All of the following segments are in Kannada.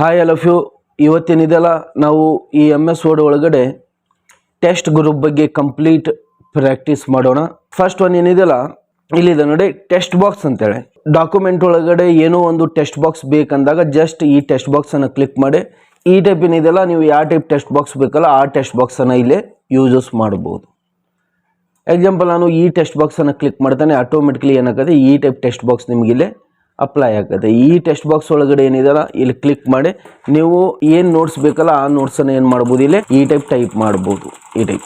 Hi all of you. ಇವತ್ತೇನಿದೆಲ್ಲ ನಾವು ಈ MS ವರ್ಡ್ ಒಳಗಡೆ ಟೆಸ್ಟ್ ಗ್ರೂಪ್ ಬಗ್ಗೆ ಕಂಪ್ಲೀಟ್ ಪ್ರಾಕ್ಟೀಸ್ ಮಾಡೋಣ. ಫಸ್ಟ್ ಒನ್ ಏನಿದೆಲ್ಲ ಇಲ್ಲಿದೆ ನೋಡಿ, ಟೆಸ್ಟ್ ಬಾಕ್ಸ್ ಅಂತೇಳಿ. ಡಾಕ್ಯುಮೆಂಟ್ ಒಳಗಡೆ ಏನೋ ಒಂದು ಟೆಸ್ಟ್ ಬಾಕ್ಸ್ ಬೇಕಂದಾಗ ಜಸ್ಟ್ ಈ ಟೆಸ್ಟ್ ಬಾಕ್ಸನ್ನು ಕ್ಲಿಕ್ ಮಾಡಿ ಈ ಟೈಪ್ ಏನಿದೆಲ್ಲ ನೀವು ಯಾವ ಟೈಪ್ ಟೆಸ್ಟ್ ಬಾಕ್ಸ್ ಬೇಕಲ್ಲ ಆ ಟೆಸ್ಟ್ ಬಾಕ್ಸನ್ನು ಇಲ್ಲೇ ಯೂಸಸ್ ಮಾಡ್ಬೋದು. ಎಕ್ಸಾಂಪಲ್ ನಾನು ಈ ಟೆಸ್ಟ್ ಬಾಕ್ಸನ್ನು ಕ್ಲಿಕ್ ಮಾಡ್ತಾನೆ, ಆಟೋಮೆಟಿಕ್ಲಿ ಏನಾಗುತ್ತೆ ಈ ಟೈಪ್ ಟೆಸ್ಟ್ ಬಾಕ್ಸ್ ನಿಮ್ಗೆ ಇಲ್ಲೇ ಅಪ್ಲೈ ಆಗುತ್ತೆ. ಈ ಟೆಸ್ಟ್ ಬಾಕ್ಸ್ ಒಳಗಡೆ ಏನಿದೆಲ್ಲ ಇಲ್ಲಿ ಕ್ಲಿಕ್ ಮಾಡಿ ನೀವು ಏನು ನೋಟ್ಸ್ ಬೇಕಲ್ಲ ಆ ನೋಟ್ಸನ್ನು ಏನು ಮಾಡ್ಬೋದು, ಇಲ್ಲಿ ಈ ಟೈಪ್ ಮಾಡ್ಬೋದು. ಈ ಟೈಪ್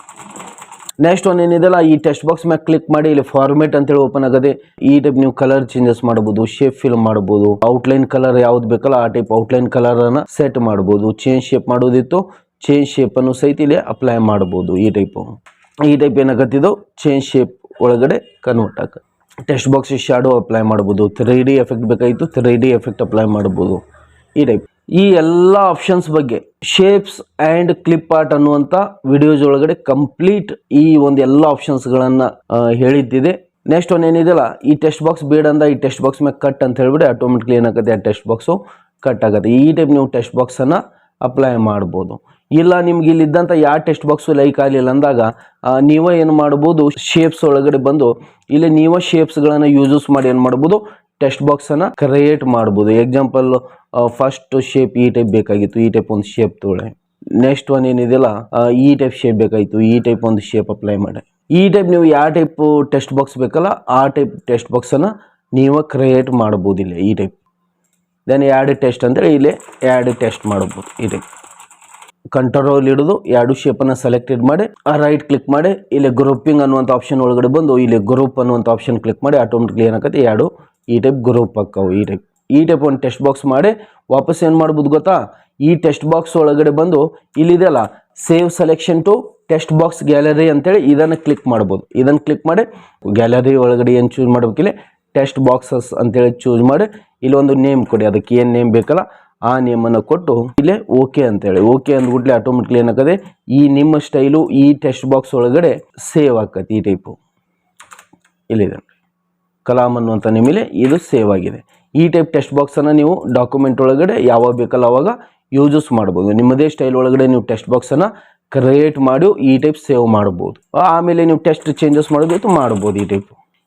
ನೆಕ್ಸ್ಟ್ ಒನ್ ಏನಿದೆಲ್ಲ ಈ ಟೆಸ್ಟ್ ಬಾಕ್ಸ್ ಮ್ಯಾಗ ಕ್ಲಿಕ್ ಮಾಡಿ ಇಲ್ಲಿ ಫಾರ್ಮೇಟ್ ಅಂತೇಳಿ ಓಪನ್ ಆಗುತ್ತೆ. ಈ ಟೈಪ್ ನೀವು ಕಲರ್ ಚೇಂಜಸ್ ಮಾಡ್ಬೋದು, ಶೇಪ್ ಫಿಲ್ ಮಾಡ್ಬೋದು, ಔಟ್ಲೈನ್ ಕಲರ್ ಯಾವ್ದು ಬೇಕಲ್ಲ ಆ ಟೈಪ್ ಔಟ್ಲೈನ್ ಕಲರನ್ನು ಸೆಟ್ ಮಾಡ್ಬೋದು. ಚೇಂಜ್ ಶೇಪ್ ಮಾಡೋದಿತ್ತು, ಚೇಂಜ್ ಶೇಪನ್ನು ಸಹಿತ ಇಲ್ಲಿ ಅಪ್ಲೈ ಮಾಡ್ಬೋದು. ಈ ಟೈಪ್ ಏನಾಗತ್ತಿದ್ದು ಚೇಂಜ್ ಶೇಪ್ ಒಳಗಡೆ ಕನ್ವರ್ಟ್ ಆಗುತ್ತೆ. ಟೆಕ್ಸ್ಟ್ ಬಾಕ್ಸ್ ಶಾಡೋ ಅಪ್ಲೈ ಮಾಡ್ಬೋದು, 3D ಎಫೆಕ್ಟ್ ಬೇಕಾಯಿತು 3D ಎಫೆಕ್ಟ್ ಅಪ್ಲೈ ಮಾಡ್ಬೋದು. ಈ ಟೈಪ್ ಈ ಎಲ್ಲ ಆಪ್ಷನ್ಸ್ ಬಗ್ಗೆ ಶೇಪ್ಸ್ ಆ್ಯಂಡ್ ಕ್ಲಿಪ್ ಆರ್ಟ್ ಅನ್ನುವಂಥ ವಿಡಿಯೋಸ್ ಒಳಗಡೆ ಕಂಪ್ಲೀಟ್ ಈ ಒಂದು ಎಲ್ಲ ಆಪ್ಷನ್ಸ್ಗಳನ್ನು ಹೇಳಿದ್ದಿದೆ. ನೆಕ್ಸ್ಟ್ ಒನ್ ಏನಿದೆಯಲ್ಲ ಈ ಟೆಕ್ಸ್ಟ್ ಬಾಕ್ಸ್ ಬೇಡ ಅಂದ ಈ ಟೆಕ್ಸ್ಟ್ ಬಾಕ್ಸ್ ಮೇಲೆ ಕಟ್ ಅಂತ ಹೇಳ್ಬಿಟ್ಟು ಆಟೋಮೆಟಿಕ್ಲಿ ಏನಾಗುತ್ತೆ ಆ ಟೆಕ್ಸ್ಟ್ ಬಾಕ್ಸು ಕಟ್ ಆಗುತ್ತೆ. ಈ ಟೈಪ್ ನೀವು ಟೆಕ್ಸ್ಟ್ ಬಾಕ್ಸನ್ನು ಅಪ್ಲೈ ಮಾಡ್ಬೋದು. ಇಲ್ಲ ನಿಮ್ಗೆ ಇಲ್ಲಿದ್ದಂಥ ಯಾವ ಟೆಕ್ಸ್ಟ್ ಬಾಕ್ಸು ಲೈಕ್ ಆಗಲಿಲ್ಲ ಅಂದಾಗ ನೀವೇ ಏನು ಮಾಡ್ಬೋದು, ಶೇಪ್ಸ್ ಒಳಗಡೆ ಬಂದು ಇಲ್ಲಿ ನೀವೇ ಶೇಪ್ಸ್ಗಳನ್ನು ಯೂಸಸ್ ಮಾಡಿ ಏನು ಮಾಡ್ಬೋದು, ಟೆಕ್ಸ್ಟ್ ಬಾಕ್ಸನ್ನು ಕ್ರಿಯೇಟ್ ಮಾಡ್ಬೋದು. ಎಕ್ಸಾಂಪಲ್ ಫಸ್ಟ್ ಶೇಪ್ ಈ ಟೈಪ್ ಬೇಕಾಗಿತ್ತು, ಈ ಟೈಪ್ ಒಂದು ಶೇಪ್ ತೊಗೊಳ್ಳಿ. ನೆಕ್ಸ್ಟ್ ಒನ್ ಏನಿದೆಯಲ್ಲ ಈ ಟೈಪ್ ಶೇಪ್ ಬೇಕಾಯಿತು, ಈ ಟೈಪ್ ಒಂದು ಶೇಪ್ ಅಪ್ಲೈ ಮಾಡಿ. ಈ ಟೈಪ್ ನೀವು ಯಾವ ಟೈಪ್ ಟೆಕ್ಸ್ಟ್ ಬಾಕ್ಸ್ ಬೇಕಲ್ಲ ಆ ಟೈಪ್ ಟೆಕ್ಸ್ಟ್ ಬಾಕ್ಸನ್ನು ನೀವೇ ಕ್ರಿಯೇಟ್ ಮಾಡ್ಬೋದು. ಇಲ್ಲಿ ಈ ಟೈಪ್ ದೆನ್ ಆ್ಯಡ್ ಟೆಸ್ಟ್ ಅಂತೇಳಿ ಇಲ್ಲಿ ಆ್ಯಡ್ ಟೆಸ್ಟ್ ಮಾಡ್ಬೋದು. ಈ ಟೈಪ್ ಕಂಟ್ರೋಲ್ ಹಿಡಿದು ಎರಡು ಶೇಪನ್ನು ಸೆಲೆಕ್ಟೆಡ್ ಮಾಡಿ ರೈಟ್ ಕ್ಲಿಕ್ ಮಾಡಿ ಇಲ್ಲಿ ಗ್ರೂಪಿಂಗ್ ಅನ್ನುವಂಥ ಆಪ್ಷನ್ ಒಳಗಡೆ ಬಂದು ಇಲ್ಲಿ ಗ್ರೂಪ್ ಅನ್ನುವಂಥ ಆಪ್ಷನ್ ಕ್ಲಿಕ್ ಮಾಡಿ ಆಟೋಮೆಟಿಕ್ಲಿ ಏನಾಗುತ್ತೆ ಎರಡು ಈ ಟೈಪ್ ಗ್ರೂಪ್ ಹಾಕವು. ಈ ಟೈಪ್ ಒಂದು ಟೆಕ್ಸ್ಟ್ ಬಾಕ್ಸ್ ಮಾಡಿ ವಾಪಸ್ ಏನು ಮಾಡ್ಬೋದು ಗೊತ್ತಾ, ಈ ಟೆಕ್ಸ್ಟ್ ಬಾಕ್ಸ್ ಒಳಗಡೆ ಬಂದು ಇಲ್ಲಿದೆಯಲ್ಲ save selection to text box gallery ಅಂತೇಳಿ ಇದನ್ನು ಕ್ಲಿಕ್ ಮಾಡ್ಬೋದು. ಇದನ್ನು ಕ್ಲಿಕ್ ಮಾಡಿ ಗ್ಯಾಲರಿ ಒಳಗಡೆ ಏನು ಚೂಸ್ ಮಾಡ್ಬೇಕಿಲ್ಲ ಟೆಕ್ಸ್ಟ್ ಬಾಕ್ಸಸ್ ಅಂತೇಳಿ ಚೂಸ್ ಮಾಡಿ ಇಲ್ಲಿ ಒಂದು ನೇಮ್ ಕೊಡಿ, ಅದಕ್ಕೆ ಏನು ನೇಮ್ ಬೇಕಲ್ಲ ಆ ನೇಮನ್ನು ಕೊಟ್ಟು ಇಲ್ಲೇ ಓಕೆ ಅಂತೇಳಿ ಓಕೆ ಅಂದ್ಬಿಟ್ಲೆ ಆಟೋಮೆಟಿಕ್ಲಿ ಏನಾಗುತ್ತೆ ಈ ನಿಮ್ಮ ಸ್ಟೈಲು ಈ ಟೆಕ್ಸ್ಟ್ ಬಾಕ್ಸ್ ಒಳಗಡೆ ಸೇವ್ ಆಕತಿ. ಈ ಟೈಪು ಇಲ್ಲಿದೆ ಕಲಾಮ್ ಅನ್ನುವಂಥ ನಿಮಗೆ ಇದು ಸೇವ್ ಆಗಿದೆ. ಈ ಟೈಪ್ ಟೆಕ್ಸ್ಟ್ ಬಾಕ್ಸನ್ನು ನೀವು ಡಾಕ್ಯುಮೆಂಟ್ ಒಳಗಡೆ ಯಾವಾಗ ಬೇಕಲ್ಲ ಅವಾಗ ಯೂಸಸ್ ಮಾಡ್ಬೋದು. ನಿಮ್ಮದೇ ಸ್ಟೈಲ್ ಒಳಗಡೆ ನೀವು ಟೆಕ್ಸ್ಟ್ ಬಾಕ್ಸನ್ನು ಕ್ರಿಯೇಟ್ ಮಾಡಿ ಈ ಟೈಪ್ ಸೇವ್ ಮಾಡ್ಬೋದು. ಆಮೇಲೆ ನೀವು ಟೆಕ್ಸ್ಟ್ ಚೇಂಜಸ್ ಮಾಡೋದಿತ್ತು ಮಾಡ್ಬೋದು.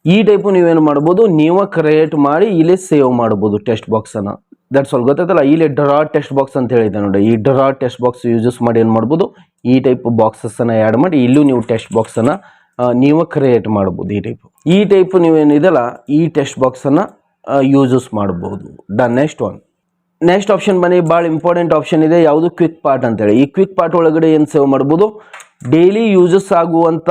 ಈ ಟೈಪು ನೀವೇನು ಮಾಡ್ಬೋದು, ನೀವೇ ಕ್ರಿಯೇಟ್ ಮಾಡಿ ಇಲ್ಲಿ ಸೇವ್ ಮಾಡ್ಬೋದು ಟೆಕ್ಸ್ಟ್ ಬಾಕ್ಸನ್ನು. That's all. ಗೊತ್ತಾಯ್ತಲ್ಲ, ಇಲ್ಲಿ ಡ್ರಾ ಟೆಕ್ಸ್ಟ್ ಬಾಕ್ಸ್ ಅಂತ ಹೇಳಿದೆ ನೋಡಿ, ಈ ಡ್ರಾ ಟೆಕ್ಸ್ಟ್ ಬಾಕ್ಸ್ ಯೂಸಸ್ ಮಾಡಿ ಏನು ಮಾಡ್ಬೋದು ಈ ಟೈಪ್ ಬಾಕ್ಸಸ್ಸನ್ನು ಆ್ಯಡ್ ಮಾಡಿ ಇಲ್ಲೂ ನೀವು ಟೆಕ್ಸ್ಟ್ ಬಾಕ್ಸನ್ನು ನೀವೇ ಕ್ರಿಯೇಟ್ ಮಾಡ್ಬೋದು. ಈ ಟೈಪ್ ನೀವೇನಿದೆಲ್ಲ ಈ ಟೆಕ್ಸ್ಟ್ ಬಾಕ್ಸನ್ನು ಯೂಸಸ್ ಮಾಡ್ಬೋದು. ಡನ್. ನೆಕ್ಸ್ಟ್ ಆಪ್ಷನ್ ಬನ್ನಿ, ಭಾಳ ಇಂಪಾರ್ಟೆಂಟ್ ಆಪ್ಷನ್ ಇದೆ ಯಾವುದು, ಕ್ವಿಕ್ ಪಾರ್ಟ್ ಅಂತೇಳಿ. ಈ ಕ್ವಿಕ್ ಪಾರ್ಟ್ ಒಳಗಡೆ ಏನು ಸೇವ್ ಮಾಡ್ಬೋದು, ಡೈಲಿ ಯೂಸಸ್ ಆಗುವಂಥ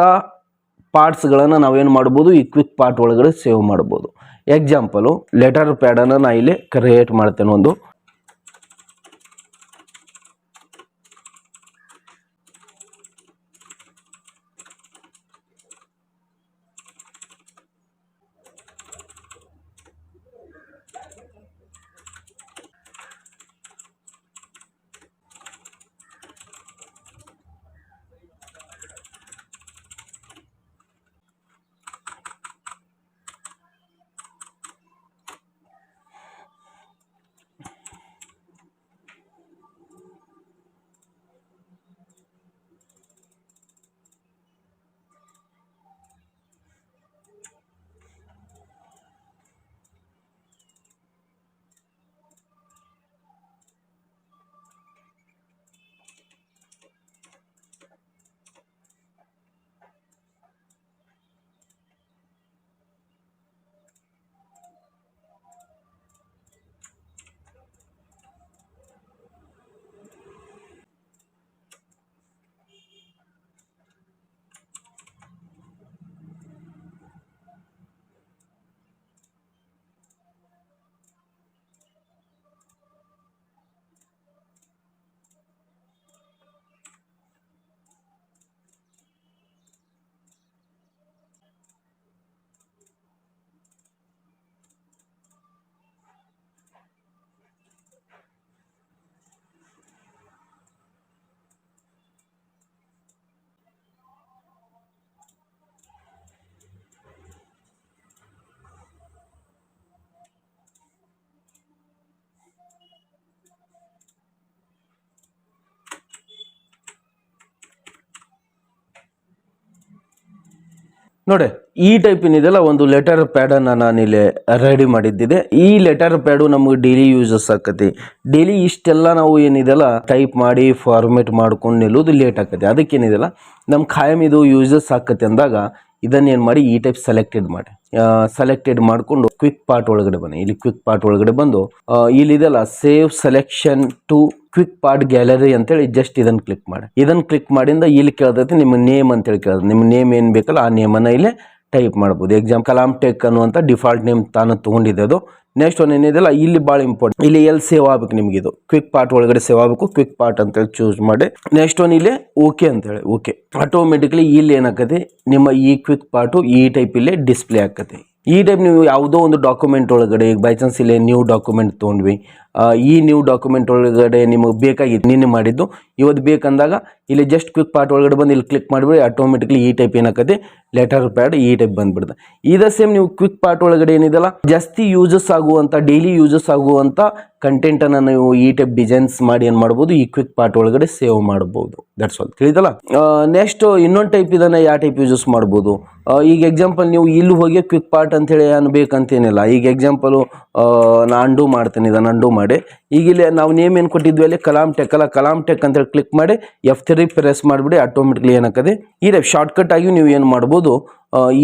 ಪಾರ್ಟ್ಸ್ಗಳನ್ನು ನಾವೇನು ಮಾಡ್ಬೋದು ಈ ಕ್ವಿಕ್ ಪಾರ್ಟ್ ಒಳಗಡೆ ಸೇವ್ ಮಾಡ್ಬೋದು. ಎಕ್ಸಾಂಪಲು ಲೆಟರ್ ಪ್ಯಾಡನ್ನು ನಾನು ಇಲ್ಲಿ ಕ್ರಿಯೇಟ್ ಮಾಡ್ತೇನೆ ಒಂದು. ನೋಡಿ ಈ ಟೈಪ್ ಏನಿದೆಲ್ಲ ಒಂದು ಲೆಟರ್ ಪ್ಯಾಡನ್ನು ನಾನಿಲ್ಲಿ ರೆಡಿ ಮಾಡಿದ್ದಿದೆ. ಈ ಲೆಟರ್ ಪ್ಯಾಡು ನಮಗೆ ಡೈಲಿ ಯೂಸಸ್ ಆಕತಿ. ಡೈಲಿ ಇಷ್ಟೆಲ್ಲ ನಾವು ಏನಿದೆಲ್ಲ ಟೈಪ್ ಮಾಡಿ ಫಾರ್ಮೇಟ್ ಮಾಡ್ಕೊಂಡು ನಿಲ್ಲೋದು ಲೇಟ್ ಆಕತಿ. ಅದಕ್ಕೇನಿದೆಲ್ಲ ನಮ್ಮ ಖಾಯಂ ಇದು ಯೂಸಸ್ ಆಕತಿ ಅಂದಾಗ ಇದನ್ನೇನು ಮಾಡಿ ಈ ಟೈಪ್ ಸೆಲೆಕ್ಟೆಡ್ ಮಾಡಿಕೊಂಡು ಕ್ವಿಕ್ ಪಾರ್ಟ್ ಒಳಗಡೆ ಬನ್ನಿ. ಇಲ್ಲಿ ಕ್ವಿಕ್ ಪಾರ್ಟ್ ಒಳಗಡೆ ಬಂದು ಇಲ್ಲಿದೆಲ್ಲ save selection to quick part gallery ಅಂತೇಳಿ ಜಸ್ಟ್ ಇದನ್ನು ಕ್ಲಿಕ್ ಮಾಡಿ. ಇದನ್ನು ಕ್ಲಿಕ್ ಮಾಡಿಂದ ಇಲ್ಲಿ ಕೇಳ್ತೈತಿ ನಿಮ್ಮ ನೇಮ್ ಅಂತೇಳಿ ಕೇಳ್ತದೆ. ನಿಮ್ಮ ನೇಮ್ ಏನು ಬೇಕಲ್ಲ ಆ ನೇಮನ್ನು ಇಲ್ಲೇ ಟೈಪ್ ಮಾಡ್ಬೋದು. ಎಕ್ಸಾಮ್ ಕಲಾಮ್ ಟೆಕ್ ಅನ್ನುವಂಥ ಡಿಫಾಲ್ಟ್ ನೇಮ್ ತಾನು ತೊಗೊಂಡಿದೆ ಅದು. ನೆಕ್ಸ್ಟ್ ಒಂದು ಏನಿದೆಲ್ಲ ಇಲ್ಲಿ ಭಾಳ ಇಂಪಾರ್ಟೆಂಟ್, ಇಲ್ಲಿ ಎಲ್ಲಿ ಸೇವ್ ಆಗ್ಬೇಕು ನಿಮ್ಗೆ, ಇದು ಕ್ವಿಕ್ ಪಾರ್ಟ್ ಒಳಗಡೆ ಸೇವ್ ಆಗಬೇಕು. ಕ್ವಿಕ್ ಪಾರ್ಟ್ ಅಂತೇಳಿ ಚೂಸ್ ಮಾಡಿ ನೆಕ್ಸ್ಟ್ ಒಂದು ಇಲ್ಲಿ ಓಕೆ ಅಂತೇಳಿ ಓಕೆ. ಆಟೋಮೆಟಿಕ್ಲಿ ಇಲ್ಲಿ ಏನಾಕತಿ ನಿಮ್ಮ ಈ ಕ್ವಿಕ್ ಪಾರ್ಟು ಈ ಟೈಪ್ ಇಲ್ಲೇ ಡಿಸ್ಪ್ಲೇ ಆಕತಿ. ಈ ಟೈಪ್ ನೀವು ಯಾವುದೋ ಒಂದು ಡಾಕ್ಯುಮೆಂಟ್ ಒಳಗಡೆ ಈಗ ಬೈ ಚಾನ್ಸ್ ಇಲ್ಲಿ ನ್ಯೂ ಡಾಕ್ಯುಮೆಂಟ್ ತೊಗೊಂಡ್ವಿ, ಈ ನ್ಯೂ ಡಾಕ್ಯುಮೆಂಟ್ ಒಳಗಡೆ ನಿಮಗೆ ಬೇಕಾಗಿತ್ತು ನಿನ್ನೆ ಮಾಡಿದ್ದು ಇವತ್ತು ಬೇಕಂದಾಗ ಇಲ್ಲಿ ಜಸ್ಟ್ ಕ್ವಿಕ್ ಪಾರ್ಟ್ ಒಳಗಡೆ ಬಂದು ಇಲ್ಲಿ ಕ್ಲಿಕ್ ಮಾಡಿಬಿಡಿ. ಆಟೋಮೆಟಿಕ್ಲಿ ಈ ಟೈಪ್ ಏನಾಕತಿ ಲೆಟರ್ ಪ್ಯಾಡ್ ಈ ಟೈಪ್ ಬಂದ್ಬಿಡುತ್ತೆ. ಇದೇ ಸೇಮ್ ನೀವು ಕ್ವಿಕ್ ಪಾರ್ಟ್ ಒಳಗಡೆ ಏನಿದೆಲ್ಲ ಜಾಸ್ತಿ ಯೂಸಸ್ ಆಗುವಂಥ ಡೈಲಿ ಯೂಸಸ್ ಆಗುವಂಥ ಕಂಟೆಂಟನ್ನು ನೀವು ಈ ಟೈಪ್ ಡಿಸೈನ್ಸ್ ಮಾಡಿ ಏನು ಮಾಡ್ಬೋದು, ಈ ಕ್ವಿಕ್ ಪಾರ್ಟ್ ಒಳಗಡೆ ಸೇವ್ ಮಾಡ್ಬೋದು. That's all. ತಿಳಿದಲ್ಲ. ನೆಕ್ಸ್ಟ್ ಇನ್ನೊಂದು ಟೈಪ್ ಇದನ್ನು ಯಾವ ಟೈಪ್ ಯೂಸಸ್ ಮಾಡ್ಬೋದು. ಈಗ ಎಕ್ಸಾಂಪಲ್ ನೀವು ಇಲ್ಲಿ ಹೋಗಿ ಕ್ವಿಕ್ ಪಾರ್ಟ್ ಅಂತೇಳಿ ಅನ್ಬೇಕಂತೇನಿಲ್ಲ. ಈಗ ಎಕ್ಸಾಂಪಲು ನಾನು ಅಂಡು ಮಾಡ್ತೇನೆ, ಇದನ್ನು ಅಂಡು ಮಾಡಿ ಈಗ ಇಲ್ಲಿ ನಾವು ನೇಮ್ ಏನು ಕೊಟ್ಟಿದ್ವಿ ಅಲ್ಲಿ ಕಲಾಮ್ ಟೆಕ್ ಅಂತೇಳಿ ಕ್ಲಿಕ್ ಮಾಡಿ F3 ಪ್ರೆಸ್ ಮಾಡಿಬಿಡಿ. ಆಟೋಮೆಟಿಕ್ಲಿ ಏನಾಕದೆ ಈ ಟೈಪ್ ಶಾರ್ಟ್ಕಟ್ ಆಗಿ ನೀವು ಏನು ಮಾಡ್ಬೋದು,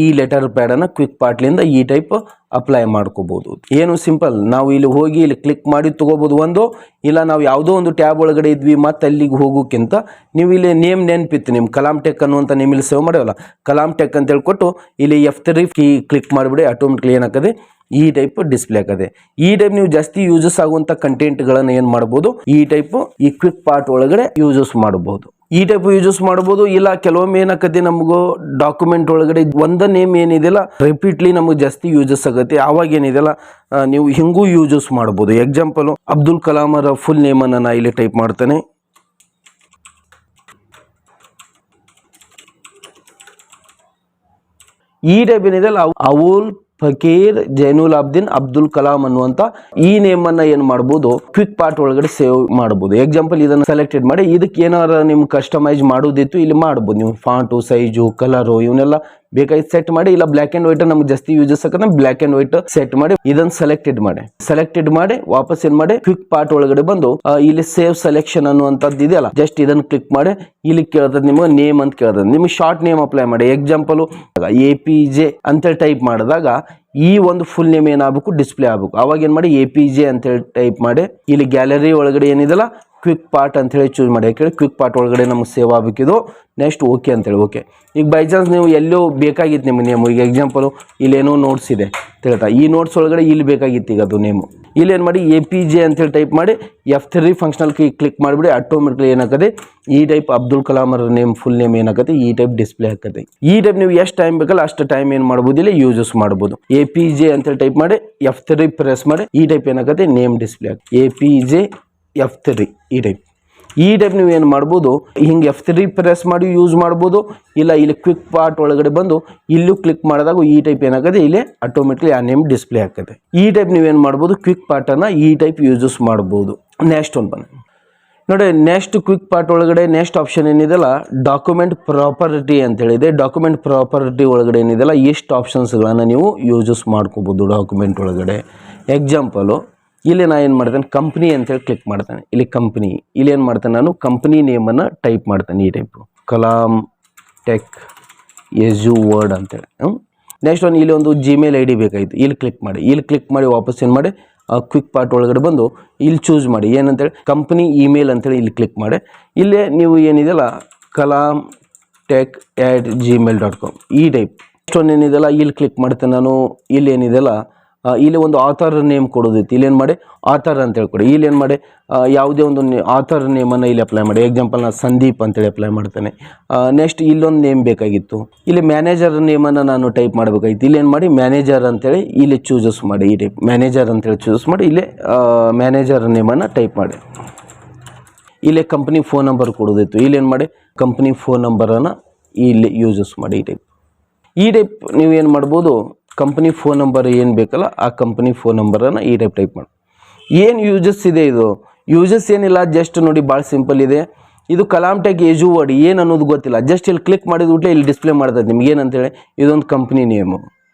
ಈ ಲೆಟರ್ ಪ್ಯಾಡನ್ನು ಕ್ವಿಕ್ ಪಾರ್ಟ್ಲಿಂದ ಈ ಟೈಪ್ ಅಪ್ಲೈ ಮಾಡ್ಕೋಬೋದು. ಏನು ಸಿಂಪಲ್, ನಾವು ಇಲ್ಲಿ ಹೋಗಿ ಇಲ್ಲಿ ಕ್ಲಿಕ್ ಮಾಡಿ ತೊಗೋಬೋದು. ಒಂದು ಇಲ್ಲ ನಾವು ಯಾವುದೋ ಒಂದು ಟ್ಯಾಬ್ ಒಳಗಡೆ ಇದ್ವಿ ಮತ್ತು ಅಲ್ಲಿಗೆ ಹೋಗೋಕ್ಕಿಂತ ನೀವು ಇಲ್ಲಿ ನೇಮ್ ನೆನಪಿತ್ತು ನಿಮ್ಮ ಕಲಾಮ್ ಟೆಕ್ ಅನ್ನುವಂಥ ನೇಮ್ ಇಲ್ಲಿ ಸೇವ್ ಮಾಡ್ಯವಲ್ಲ, ಕಲಾಮ್ ಟೆಕ್ ಅಂತ ಹೇಳ್ಕೊಟ್ಟು ಇಲ್ಲಿ F3 ಕೀ ಕ್ಲಿಕ್ ಮಾಡಿಬಿಡಿ. ಆಟೋಮೆಟಿಕ್ಲಿ ಏನಾಕದೆ ಈ ಟೈಪ್ ಡಿಸ್ಪ್ಲೇ ಆಗದೆ. ಈ ಟೈಪ್ ನೀವು ಜಾಸ್ತಿ ಯೂಸಸ್ ಆಗುವಂಥ ಕಂಟೆಂಟ್ಗಳನ್ನು ಏನು ಮಾಡ್ಬೋದು, ಈ ಟೈಪ್ ಈ ಕ್ವಿಕ್ ಪಾರ್ಟ್ ಒಳಗಡೆ ಯೂಸಸ್ ಮಾಡ್ಬೋದು. ಈ ಟೈಪ್ ಯೂಸಸ್ ಮಾಡ್ಬೋದು. ಇಲ್ಲ ಕೆಲವೊಮ್ಮೆ ಏನಾಕತಿ ನಮಗೂ ಡಾಕ್ಯುಮೆಂಟ್ ಒಳಗಡೆ ಒಂದ ನೇಮ್ ಏನಿದೆಯಲ್ಲ ರಿಪೀಟ್ಲಿ ನಮಗೆ ಜಾಸ್ತಿ ಯೂಸಸ್ ಆಗತ್ತೆ. ಆವಾಗ ಏನಿದೆಯಲ್ಲ ನೀವು ಹಿಂಗೂ ಯೂಸಸ್ ಮಾಡ್ಬೋದು. ಎಕ್ಸಾಂಪಲು ಅಬ್ದುಲ್ ಕಲಾಂ ಅವರ ಫುಲ್ ನೇಮನ್ನು ನಾ ಇಲ್ಲಿ ಟೈಪ್ ಮಾಡ್ತೇನೆ. ಈ ಟೈಪ್ ಏನಿದೆಯಲ್ಲ ಅವುಲ್ ಫಕೀರ್ ಜೈನುಲ್ ಅಬ್ದಿನ್ ಅಬ್ದುಲ್ ಕಲಾಂ ಅನ್ನುವಂಥ ಈ ನೇಮನ್ನು ಏನು ಮಾಡ್ಬೋದು, ಕ್ವಿಕ್ ಪಾರ್ಟ್ ಒಳಗಡೆ ಸೇವ್ ಮಾಡ್ಬೋದು. ಎಕ್ಸಾಂಪಲ್ ಇದನ್ನು ಸೆಲೆಕ್ಟೆಡ್ ಮಾಡಿ ಇದಕ್ಕೆ ಏನಾರ ನಿಮ್ಗೆ ಕಸ್ಟಮೈಸ್ ಮಾಡೋದಿತ್ತು ಇಲ್ಲಿ ಮಾಡ್ಬೋದು. ನೀವು ಫಾಂಟು, ಸೈಜು, ಕಲರು ಇವನ್ನೆಲ್ಲ ಬೇಕಾಗಿ ಸೆಟ್ ಮಾಡಿ. ಇಲ್ಲ ಬ್ಲ್ಯಾಕ್ ಆ್ಯಂಡ್ ವೈಟ್ ನಮ್ಗೆ ಜಾಸ್ತಿ ಯೂಸಸ್ ಆಗತ್ತೆ, ಬ್ಲ್ಯಾಕ್ ಆ್ಯಂಡ್ ವೈಟ್ ಸೆಟ್ ಮಾಡಿ ಇದನ್ನು ಸೆಲೆಕ್ಟೆಡ್ ಮಾಡಿ ವಾಪಸ್ ಏನು ಮಾಡಿ ಕ್ವಿಕ್ ಪಾರ್ಟ್ ಒಳಗಡೆ ಬಂದು ಇಲ್ಲಿ ಸೇವ್ ಸೆಲೆಕ್ಷನ್ ಅನ್ನುವಂಥದ್ದು ಇದೆಯಲ್ಲ ಜಸ್ಟ್ ಇದನ್ನು ಕ್ಲಿಕ್ ಮಾಡಿ ಇಲ್ಲಿ ಕೇಳ್ತದೆ ನಿಮಗೆ ನೇಮ್ ಅಂತ ಕೇಳ್ತದೆ. ನಿಮಗೆ ಶಾರ್ಟ್ ನೇಮ್ ಅಪ್ಲೈ ಮಾಡಿ. ಎಕ್ಸಾಂಪಲು APJ ಅಂತೇಳಿ ಟೈಪ್ ಮಾಡಿದಾಗ ಈ ಒಂದು ಫುಲ್ ನೇಮ್ ಏನಾಗಬೇಕು, ಡಿಸ್ಪ್ಲೇ ಆಗಬೇಕು. ಅವಾಗ ಏನು ಮಾಡಿ APJ ಅಂತೇಳಿ ಟೈಪ್ ಮಾಡಿ ಇಲ್ಲಿ ಗ್ಯಾಲರಿ ಒಳಗಡೆ ಏನಿದೆಲ್ಲ ಕ್ವಿಕ್ ಪಾರ್ಟ್ ಅಂತೇಳಿ ಚೂಸ್ ಮಾಡಿ. ಯಾಕಂದರೆ ಕ್ವಿಕ್ ಪಾರ್ಟ್ ಒಳಗಡೆ ನಮ್ಗೆ ಸೇವ್ ಆಗಬೇಕಿದು. ನೆಕ್ಸ್ಟ್ ಓಕೆ ಅಂತೇಳಿ ಓಕೆ. ಈಗ ಬೈ ಚಾನ್ಸ್ ನೀವು ಎಲ್ಲೋ ಬೇಕಾಗಿತ್ತು ನಿಮ್ಮ ನೇಮು, ಈಗ ಎಕ್ಸಾಂಪಲು ಇಲ್ಲೇನೋ ನೋಟ್ಸ್ ಇದೆ ತಿಳ್ತಾ, ಈ ನೋಟ್ಸ್ ಒಳಗಡೆ ಇಲ್ಲಿ ಬೇಕಾಗಿತ್ತು ಈಗ ಅದು ನೇಮು. ಇಲ್ಲೇನು ಮಾಡಿ APJ ಅಂತೇಳಿ ಟೈಪ್ ಮಾಡಿ F3 ಫಂಕ್ಷನಲ್ ಕೀ ಕ್ಲಿಕ್ ಮಾಡಿಬಿಡಿ. ಆಟೋಮೆಟಿಕ್ಲಿ ಏನಾಗತ್ತೆ ಈ ಟೈಪ್ ಅಬ್ದುಲ್ ಕಲಾಂ ಅವರ ನೇಮ್ ಫುಲ್ ನೇಮ್ ಏನಾಗತ್ತೆ ಈ ಟೈಪ್ ಡಿಸ್ಪ್ಲೇ ಆಗ್ತದೆ. ಈ ಟೈಪ್ ನೀವು ಎಷ್ಟು ಟೈಮ್ ಬೇಕಲ್ಲ ಅಷ್ಟು ಟೈಮ್ ಏನು ಮಾಡ್ಬೋದು, ಇಲ್ಲಿ ಯೂಸಸ್ ಮಾಡ್ಬೋದು. APJ ಅಂತೇಳಿ ಟೈಪ್ ಮಾಡಿ F3 ಪ್ರೆಸ್ ಮಾಡಿ ಈ ಟೈಪ್ ಏನಾಗತ್ತೆ ನೇಮ್ ಡಿಸ್ಪ್ಲೇ ಆಗುತ್ತೆ. APJ F3 ಈ ಟೈಪ್ ನೀವು ಏನು ಮಾಡ್ಬೋದು, ಹಿಂಗೆ F3 ಪ್ರೆಸ್ ಮಾಡಿ ಯೂಸ್ ಮಾಡ್ಬೋದು. ಇಲ್ಲ ಇಲ್ಲಿ ಕ್ವಿಕ್ ಪಾರ್ಟ್ ಒಳಗಡೆ ಬಂದು ಇಲ್ಲೂ ಕ್ಲಿಕ್ ಮಾಡಿದಾಗ ಈ ಟೈಪ್ ಏನಾಗುತ್ತೆ ಇಲ್ಲಿ ಆಟೋಮೆಟಿಕ್ಲಿ ಆ ನೇಮ್ ಡಿಸ್ಪ್ಲೇ ಆಗ್ತದೆ. ಈ ಟೈಪ್ ನೀವೇನು ಮಾಡ್ಬೋದು, ಕ್ವಿಕ್ ಪಾರ್ಟನ್ನು ಈ ಟೈಪ್ ಯೂಸಸ್ ಮಾಡ್ಬೋದು. ನೆಕ್ಸ್ಟ್ ಒಂದು ಬನ್ನಿ ನೋಡಿ. ನೆಕ್ಸ್ಟ್ ಕ್ವಿಕ್ ಪಾರ್ಟ್ ಒಳಗಡೆ ನೆಕ್ಸ್ಟ್ ಆಪ್ಷನ್ ಏನಿದೆಲ್ಲ ಡಾಕ್ಯುಮೆಂಟ್ ಪ್ರಾಪರ್ಟಿ ಅಂತ ಹೇಳಿದೆ. ಡಾಕ್ಯುಮೆಂಟ್ ಪ್ರಾಪರ್ಟಿ ಒಳಗಡೆ ಏನಿದೆಲ್ಲ ಎಷ್ಟು ಆಪ್ಷನ್ಸ್ಗಳನ್ನು ನೀವು ಯೂಸಸ್ ಮಾಡ್ಕೋಬೋದು ಡಾಕ್ಯುಮೆಂಟ್ ಒಳಗಡೆ. ಎಕ್ಸಾಂಪಲು ಇಲ್ಲಿ ನಾನು ಏನು ಮಾಡ್ತೇನೆ, ಕಂಪ್ನಿ ಅಂತೇಳಿ ಕ್ಲಿಕ್ ಮಾಡ್ತೇನೆ. ಇಲ್ಲಿ ಕಂಪ್ನಿ ಇಲ್ಲಿ ಏನು ಮಾಡ್ತೇನೆ, ನಾನು ಕಂಪ್ನಿ ನೇಮನ್ನು ಟೈಪ್ ಮಾಡ್ತೇನೆ. ಈ ಟೈಪು ಕಲಾಮ್ ಟೆಕ್ ಎಜು ವರ್ಡ್ ಅಂತೇಳಿ. ನೆಕ್ಸ್ಟ್ ಒಂದು ಇಲ್ಲಿ ಒಂದು Gmail ID ಬೇಕಾಗಿತ್ತು. ಇಲ್ಲಿ ಕ್ಲಿಕ್ ಮಾಡಿ ವಾಪಸ್ ಏನು ಮಾಡಿ ಕ್ವಿಕ್ ಪಾರ್ಟ್ ಒಳಗಡೆ ಬಂದು ಇಲ್ಲಿ ಚೂಸ್ ಮಾಡಿ ಏನಂತೇಳಿ ಕಂಪ್ನಿ ಇಮೇಲ್ ಅಂತೇಳಿ ಇಲ್ಲಿ ಕ್ಲಿಕ್ ಮಾಡಿ ಇಲ್ಲೇ ನೀವು ಏನಿದೆಯಲ್ಲ ಕಲಾಮ್ ಟೆಕ್ @gmail.com ಈ ಟೈಪ್. ನೆಕ್ಸ್ಟ್ ಒಂದು ಏನಿದೆಯಲ್ಲ ಇಲ್ಲಿ ಕ್ಲಿಕ್ ಮಾಡ್ತೇನೆ ನಾನು. ಇಲ್ಲಿ ಏನಿದೆಯಲ್ಲ ಇಲ್ಲಿ ಒಂದು ಆಥರ್ ನೇಮ್ ಕೊಡೋದಿತ್ತು. ಇಲ್ಲೇನು ಮಾಡಿ ಆಥರ್ ಅಂತ ಹೇಳ್ಕೊಡಿ. ಇಲ್ಲಿ ಏನು ಮಾಡಿ ಯಾವುದೇ ಒಂದು ಆಥರ್ ನೇಮನ್ನು ಇಲ್ಲಿ ಅಪ್ಲೈ ಮಾಡಿ. ಎಕ್ಸಾಂಪಲ್ ನಾನು ಸಂದೀಪ್ ಅಂತೇಳಿ ಅಪ್ಲೈ ಮಾಡ್ತೇನೆ. ನೆಕ್ಸ್ಟ್ ಇಲ್ಲೊಂದು ನೇಮ್ ಬೇಕಾಗಿತ್ತು. ಇಲ್ಲಿ ಮ್ಯಾನೇಜರ್ ನೇಮನ್ನು ನಾನು ಟೈಪ್ ಮಾಡಬೇಕಾಗಿತ್ತು. ಇಲ್ಲಿ ಏನು ಮಾಡಿ ಮ್ಯಾನೇಜರ್ ಅಂತೇಳಿ ಇಲ್ಲಿ ಚೂಸಸ್ ಮಾಡಿ. ಈ ಟೈಪ್ ಮ್ಯಾನೇಜರ್ ಅಂತೇಳಿ ಚೂಸ್ ಮಾಡಿ ಇಲ್ಲಿ ಮ್ಯಾನೇಜರ್ ನೇಮನ್ನು ಟೈಪ್ ಮಾಡಿ. ಇಲ್ಲೇ ಕಂಪ್ನಿ ಫೋನ್ ನಂಬರ್ ಕೊಡೋದಿತ್ತು. ಇಲ್ಲೇನು ಮಾಡಿ ಕಂಪ್ನಿ ಫೋನ್ ನಂಬರನ್ನು ಇಲ್ಲಿ ಯೂಸಸ್ ಮಾಡಿ. ಈ ಟೈಪ್ ನೀವೇನು ಮಾಡ್ಬೋದು, ಕಂಪ್ನಿ ಫೋನ್ ನಂಬರ್ ಏನು ಬೇಕಲ್ಲ ಆ ಕಂಪ್ನಿ ಫೋನ್ ನಂಬರನ್ನು ಈ ಟೈಪ್ ಮಾಡಿ. ಏನು ಯೂಸಸ್ ಇದೆ ಇದು, ಯೂಸಸ್ ಏನಿಲ್ಲ, ಜಸ್ಟ್ ನೋಡಿ ಭಾಳ ಸಿಂಪಲ್ ಇದೆ. ಇದು ಕಲಾಮ್ ಟೆಕ್ ಎಜು ವರ್ಡ್ ಏನು ಅನ್ನೋದು ಗೊತ್ತಿಲ್ಲ, ಜಸ್ಟ್ ಇಲ್ಲಿ ಕ್ಲಿಕ್ ಮಾಡಿದ ಕೂಡಲೇ ಇಲ್ಲಿ ಡಿಸ್ಪ್ಲೇ ಮಾಡ್ತದೆ ನಿಮ್ಗೆ ಏನಂತೇಳಿ ಇದೊಂದು ಕಂಪ್ನಿ ನೇಮು.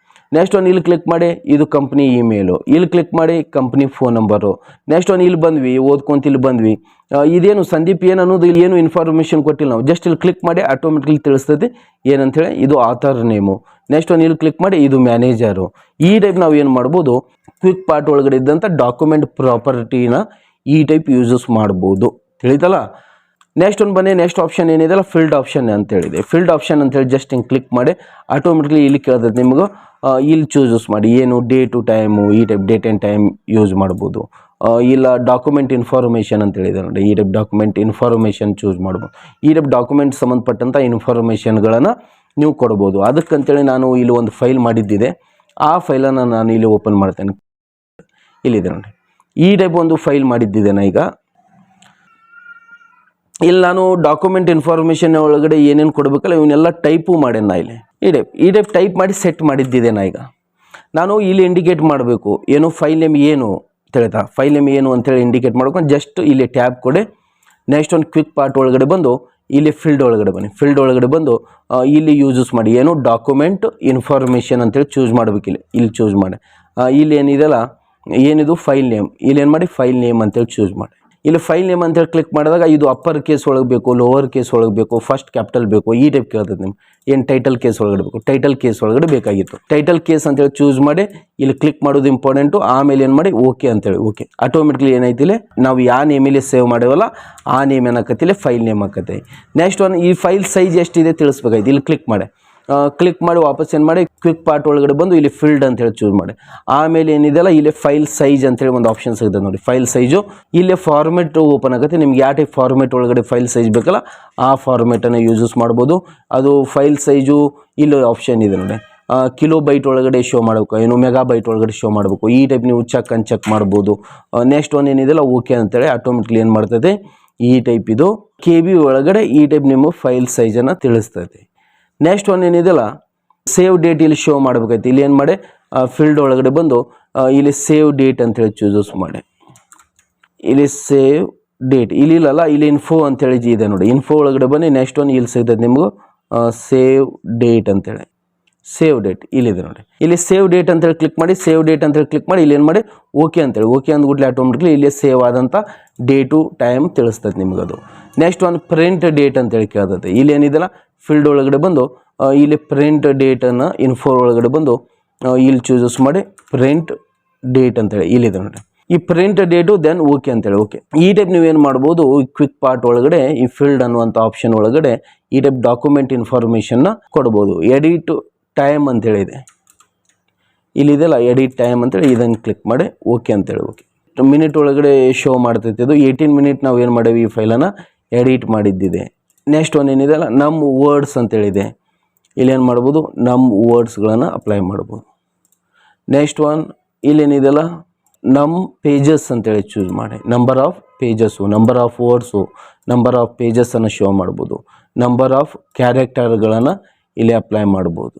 ನೆಕ್ಸ್ಟ್ ಒಂದು ಇಲ್ಲಿ ಕ್ಲಿಕ್ ಮಾಡಿ ಇದು ಕಂಪ್ನಿ ಇಮೇಲು, ಇಲ್ಲಿ ಕ್ಲಿಕ್ ಮಾಡಿ ಕಂಪ್ನಿ ಫೋನ್ ನಂಬರು. ನೆಕ್ಸ್ಟ್ ಒಂದು ಇಲ್ಲಿ ಬಂದ್ವಿ ಓದ್ಕೊಂತ ಇಲ್ಲಿ ಬಂದ್ವಿ, ಇದೇನು ಸಂದೀಪ್ ಏನು ಅನ್ನೋದು ಇಲ್ಲಿ ಏನು ಇನ್ಫಾರ್ಮೇಷನ್ ಕೊಟ್ಟಿಲ್ಲ ನಾವು, ಜಸ್ಟ್ ಇಲ್ಲಿ ಕ್ಲಿಕ್ ಮಾಡಿ ಆಟೋಮೆಟಿಕ್ಲಿ ತಿಳಿಸ್ತೈತಿ ಏನಂತೇಳಿ ಇದು ಆಥರ್ ನೇಮು. ನೆಕ್ಸ್ಟ್ ಒಂದು ಇಲ್ಲಿ ಕ್ಲಿಕ್ ಮಾಡಿ ಇದು ಮ್ಯಾನೇಜರು. ಈ ಟೈಪ್ ನಾವು ಏನು ಮಾಡ್ಬೋದು, ಕ್ವಿಕ್ ಪಾರ್ಟ್ ಒಳಗಡೆ ಇದ್ದಂಥ ಡಾಕ್ಯುಮೆಂಟ್ ಪ್ರಾಪರ್ಟಿನ ಈ ಟೈಪ್ ಯೂಸಸ್ ಮಾಡ್ಬೋದು, ತಿಳಿತಲ್ಲ. ನೆಕ್ಸ್ಟ್ ಒಂದು ಬನ್ನಿ, ನೆಕ್ಸ್ಟ್ ಆಪ್ಷನ್ ಏನಿದೆಲ್ಲ ಫೀಲ್ಡ್ ಆಪ್ಷನ್ ಅಂತ ಹೇಳಿದೆ. ಫೀಲ್ಡ್ ಆಪ್ಷನ್ ಅಂತೇಳಿ ಜಸ್ಟ್ ಹಿಂಗೆ ಕ್ಲಿಕ್ ಮಾಡಿ ಆಟೋಮೆಟಿಕ್ಲಿ ಇಲ್ಲಿ ಕೇಳ್ತದೆ ನಿಮ್ಗೆ, ಇಲ್ಲಿ ಚೂಸಸ್ ಮಾಡಿ ಏನು ಡೇಟು ಟೈಮು ಈ type date and time use ಮಾಡ್ಬೋದು. ಇಲ್ಲ ಡಾಕ್ಯುಮೆಂಟ್ ಇನ್ಫಾರ್ಮೇಷನ್ ಅಂತ ಹೇಳಿದೆ ನೋಡಿ, ಈ ಟೈಪ್ ಡಾಕ್ಯುಮೆಂಟ್ ಇನ್ಫಾರ್ಮೇಷನ್ ಚೂಸ್ ಮಾಡ್ಬೋದು. ಈ ಟೈಪ್ ಡಾಕ್ಯುಮೆಂಟ್ ಸಂಬಂಧಪಟ್ಟಂಥ ಇನ್ಫಾರ್ಮೇಷನ್ಗಳನ್ನು ನೀವು ಕೊಡ್ಬೋದು. ಅದಕ್ಕಂತೇಳಿ ನಾನು ಇಲ್ಲಿ ಒಂದು ಫೈಲ್ ಮಾಡಿದ್ದಿದೆ, ಆ ಫೈಲನ್ನು ನಾನು ಇಲ್ಲಿ ಓಪನ್ ಮಾಡ್ತೇನೆ. ಇಲ್ಲಿದೆ ನೋಡಿ, ಈ ಟೈಪ್ ಒಂದು ಫೈಲ್ ಮಾಡಿದ್ದಿದ್ದೇನೆ. ಈಗ ಇಲ್ಲಿ ನಾನು ಡಾಕ್ಯುಮೆಂಟ್ ಇನ್ಫಾರ್ಮೇಷನ್ ಒಳಗಡೆ ಏನೇನು ಕೊಡಬೇಕಲ್ಲ ಇವನ್ನೆಲ್ಲ ಟೈಪು ಮಾಡೇನ ನಾ ಇಲ್ಲಿ ಈ ಟೈಪ್ ಟೈಪ್ ಮಾಡಿ ಸೆಟ್ ಮಾಡಿದ್ದಿದೆ. ಈಗ ನಾನು ಇಲ್ಲಿ ಇಂಡಿಕೇಟ್ ಮಾಡಬೇಕು ಏನು ಫೈಲ್ ನೇಮ್ ಏನು ತಿಳಿತಾ, ಫೈಲ್ ನೇಮ್ ಏನು ಅಂತೇಳಿ ಇಂಡಿಕೇಟ್ ಮಾಡ್ಕೊಂಡು ಜಸ್ಟ್ ಇಲ್ಲಿ ಟ್ಯಾಬ್ ಕೊಡಿ. ನೆಕ್ಸ್ಟ್ ಒಂದು ಕ್ವಿಕ್ ಪಾರ್ಟ್ ಒಳಗಡೆ ಬಂದು ಇಲ್ಲಿ ಫೀಲ್ಡ್ ಒಳಗಡೆ ಬನ್ನಿ. ಫೀಲ್ಡ್ ಒಳಗಡೆ ಬಂದು ಇಲ್ಲಿ ಯೂಸಸ್ ಮಾಡಿ ಏನು ಡಾಕ್ಯುಮೆಂಟ್ ಇನ್ಫಾರ್ಮೇಷನ್ ಅಂತೇಳಿ ಚೂಸ್ ಮಾಡ್ಬೇಕು. ಇಲ್ಲಿ ಚೂಸ್ ಮಾಡಿ ಇಲ್ಲಿ ಏನಿದೆಲ್ಲ ಏನಿದು ಫೈಲ್ ನೇಮ್, ಇಲ್ಲಿ ಏನು ಮಾಡಿ ಫೈಲ್ ನೇಮ್ ಅಂತೇಳಿ ಚೂಸ್ ಮಾಡಿ. ಇಲ್ಲಿ ಫೈಲ್ ನೇಮ್ ಅಂತೇಳಿ ಕ್ಲಿಕ್ ಮಾಡಿದಾಗ ಇದು ಅಪ್ಪರ್ ಕೇಸ್ ಒಳಗೆ ಬೇಕು, ಲೋವರ್ ಕೇಸ್ ಒಳಗೆ ಬೇಕು, ಫಸ್ಟ್ ಕ್ಯಾಪಿಟಲ್ ಬೇಕು, ಈ ಟೈಪ್ ಕೇಳ್ತದೆ ನಿಮ್ಗೆ. ಏನು ಟೈಟಲ್ ಕೇಸ್ ಒಳಗಡೆ ಬೇಕು, ಟೈಟಲ್ ಕೇಸ್ ಒಳಗಡೆ ಬೇಕಾಗಿತ್ತು. ಟೈಟಲ್ ಕೇಸ್ ಅಂತೇಳಿ ಚೂಸ್ ಮಾಡಿ ಇಲ್ಲಿ ಕ್ಲಿಕ್ ಮಾಡೋದು ಇಂಪಾರ್ಟೆಂಟು. ಆಮೇಲೆ ಏನು ಮಾಡಿ ಓಕೆ ಅಂತೇಳಿ ಓಕೆ. ಆಟೋಮೆಟಿಕ್ಲಿ ಏನೈತಿಲ್ಲ ನಾವು ಯಾವ ನೇಮಲ್ಲಿ ಸೇವ್ ಮಾಡೇವಲ್ಲ ಆ ನೇಮ್ ಏನಾಕತ್ತಿಲ್ಲ ಫೈಲ್ ನೇಮ್ ಆಕತ್ತೆ. ನೆಕ್ಸ್ಟ್ ಒಂದು ಈ ಫೈಲ್ ಸೈಜ್ ಎಷ್ಟಿದೆ ತಿಳಿಸ್ಬೇಕಾಯ್ತು. ಇಲ್ಲಿ ಕ್ಲಿಕ್ ಮಾಡಿ ಕ್ಲಿಕ್ ಮಾಡಿ ವಾಪಸ್ ಏನು ಮಾಡಿ ಕ್ವಿಕ್ ಪಾರ್ಟ್ ಒಳಗಡೆ ಬಂದು ಇಲ್ಲಿ ಫೀಲ್ಡ್ ಅಂತೇಳಿ ಚೂಸ್ ಮಾಡಿ. ಆಮೇಲೆ ಏನಿದೆಲ್ಲ ಇಲ್ಲಿ ಫೈಲ್ ಸೈಜ್ ಅಂತೇಳಿ ಒಂದು ಆಪ್ಷನ್ ಸಿಗುತ್ತೆ ನೋಡಿ, ಫೈಲ್ ಸೈಜು. ಇಲ್ಲಿ ಫಾರ್ಮೆಟ್ ಓಪನ್ ಆಗುತ್ತೆ. ನಿಮ್ಗೆ ಯಾವ ಟೈಪ್ ಫಾರ್ಮೆಟ್ ಒಳಗಡೆ ಫೈಲ್ ಸೈಜ್ ಬೇಕಲ್ಲ ಆ ಫಾರ್ಮೆಟನ್ನು ಯೂಸಸ್ ಮಾಡ್ಬೋದು. ಅದು ಫೈಲ್ ಸೈಜು ಇಲ್ಲಿ ಆಪ್ಷನ್ ಇದೆ ನೋಡಿ, ಕಿಲೋ ಬೈಟ್ ಒಳಗಡೆ ಶೋ ಮಾಡಬೇಕು, ಏನು ಮೆಗಾ ಬೈಟ್ ಒಳಗಡೆ ಶೋ ಮಾಡಬೇಕು, ಈ ಟೈಪ್ ನೀವು ಚೆಕ್ ಮಾಡ್ಬೋದು. ನೆಕ್ಸ್ಟ್ ಒಂದು ಏನಿದೆಲ್ಲ ಓಕೆ ಅಂತೇಳಿ ಆಟೋಮೆಟಿಕ್ಲಿ ಏನು ಮಾಡ್ತದೆ ಈ ಟೈಪ್ ಇದು KB ಒಳಗಡೆ ಈ ಟೈಪ್ ನಿಮ್ಮ ಫೈಲ್ ಸೈಜನ್ನು ತಿಳಿಸ್ತದೆ. ನೆಕ್ಸ್ಟ್ ಒಂದು ಏನಿದೆಲ್ಲ ಸೇವ್ ಡೇಟ್ ಇಲ್ಲಿ ಶೋ ಮಾಡಬೇಕಾಯ್ತು. ಇಲ್ಲಿ ಏನು ಮಾಡಿ ಫೀಲ್ಡ್ ಒಳಗಡೆ ಬಂದು ಇಲ್ಲಿ ಸೇವ್ ಡೇಟ್ ಅಂತೇಳಿ ಚೂಸಸ್ ಮಾಡಿ. ಇಲ್ಲಿ ಸೇವ್ ಡೇಟ್ ಇಲ್ಲಿ ಇಲ್ಲಲ್ಲ, ಇಲ್ಲಿ ಇನ್ಫೋ ಅಂತೇಳಿ ಇದೆ ನೋಡಿ, ಇನ್ಫೋ ಒಳಗಡೆ ಬನ್ನಿ. ನೆಕ್ಸ್ಟ್ ಒಂದು ಇಲ್ಲಿ ಸಿಗ್ತದೆ ನಿಮಗೂ ಸೇವ್ ಡೇಟ್ ಅಂತೇಳಿ, ಸೇವ್ ಡೇಟ್ ಇಲ್ಲಿದೆ ನೋಡಿ. ಇಲ್ಲಿ ಸೇವ್ ಡೇಟ್ ಅಂತೇಳಿ ಕ್ಲಿಕ್ ಮಾಡಿ, ಸೇವ್ ಡೇಟ್ ಅಂತೇಳಿ ಕ್ಲಿಕ್ ಮಾಡಿ ಇಲ್ಲಿ ಏನು ಮಾಡಿ ಓಕೆ ಅಂತೇಳಿ ಓಕೆ ಅಂದ್ಬಿಟ್ಲೆ ಆಟೋಮೆಟಿಕ್ಲಿ ಇಲ್ಲಿ ಸೇವ್ ಆದಂಥ ಡೇಟು ಟೈಮ್ ತಿಳಿಸ್ತದೆ ನಿಮಗದು. ನೆಕ್ಸ್ಟ್ ಒಂದು ಪ್ರಿಂಟ್ ಡೇಟ್ ಅಂತೇಳಿ ಕೇಳ್ತದೆ. ಇಲ್ಲಿ ಏನಿದೆಲ್ಲ ಫೀಲ್ಡ್ ಒಳಗಡೆ ಬಂದು ಇಲ್ಲಿ ಪ್ರಿಂಟ್ ಡೇಟನ್ನು ಇನ್ಫೋ ಒಳಗಡೆ ಬಂದು ಇಲ್ಲಿ ಚೂಸಸ್ ಮಾಡಿ ಪ್ರಿಂಟ್ ಡೇಟ್ ಅಂತೇಳಿ ಇಲ್ಲಿದೆ ನೋಡಿ, ಈ ಪ್ರಿಂಟ್ ಡೇಟು ದೆನ್ ಓಕೆ ಅಂತೇಳಿ ಓಕೆ. ಈ ಟೈಪ್ ನೀವೇನು ಮಾಡ್ಬೋದು ಕ್ವಿಕ್ ಪಾರ್ಟ್ ಒಳಗಡೆ ಈ ಫೀಲ್ಡ್ ಅನ್ನುವಂಥ ಆಪ್ಷನ್ ಒಳಗಡೆ ಈ ಟೈಪ್ ಡಾಕ್ಯುಮೆಂಟ್ ಇನ್ಫಾರ್ಮೇಷನ್ನ ಕೊಡ್ಬೋದು. ಎಡಿಟ್ ಟೈಮ್ ಅಂತೇಳಿದೆ ಇಲ್ಲಿದೆಲ್ಲ ಎಡಿಟ್ ಟೈಮ್ ಅಂತೇಳಿ ಇದನ್ನು ಕ್ಲಿಕ್ ಮಾಡಿ ಓಕೆ ಅಂತೇಳಿ ಓಕೆ. ಮಿನಿಟ್ ಒಳಗಡೆ ಶೋ ಮಾಡ್ತೈತೆ ಇದು 18 ಮಿನಿಟ್ ನಾವು ಏನು ಮಾಡೇವಿ ಈ ಫೈಲನ್ನು ಎಡಿಟ್ ಮಾಡಿದ್ದಿದೆ. ನೆಕ್ಸ್ಟ್ ಒಂದು ಏನಿದೆಲ್ಲ ನಮ್ಮ ವರ್ಡ್ಸ್ ಅಂತೇಳಿದೆ, ಇಲ್ಲೇನು ಮಾಡ್ಬೋದು ನಮ್ಮ ವರ್ಡ್ಸ್ಗಳನ್ನು ಅಪ್ಲೈ ಮಾಡ್ಬೋದು. ನೆಕ್ಸ್ಟ್ ಒನ್ ಇಲ್ಲೇನಿದೆಲ್ಲ ನಮ್ಮ ಪೇಜಸ್ ಅಂತೇಳಿ ಚೂಸ್ ಮಾಡಿ, number of pages, number of words, number of ಪೇಜಸ್ಸನ್ನು ಶೋ ಮಾಡ್ಬೋದು. ನಂಬರ್ ಆಫ್ ಕ್ಯಾರೆಕ್ಟರ್ಗಳನ್ನು ಇಲ್ಲಿ ಅಪ್ಲೈ ಮಾಡ್ಬೋದು.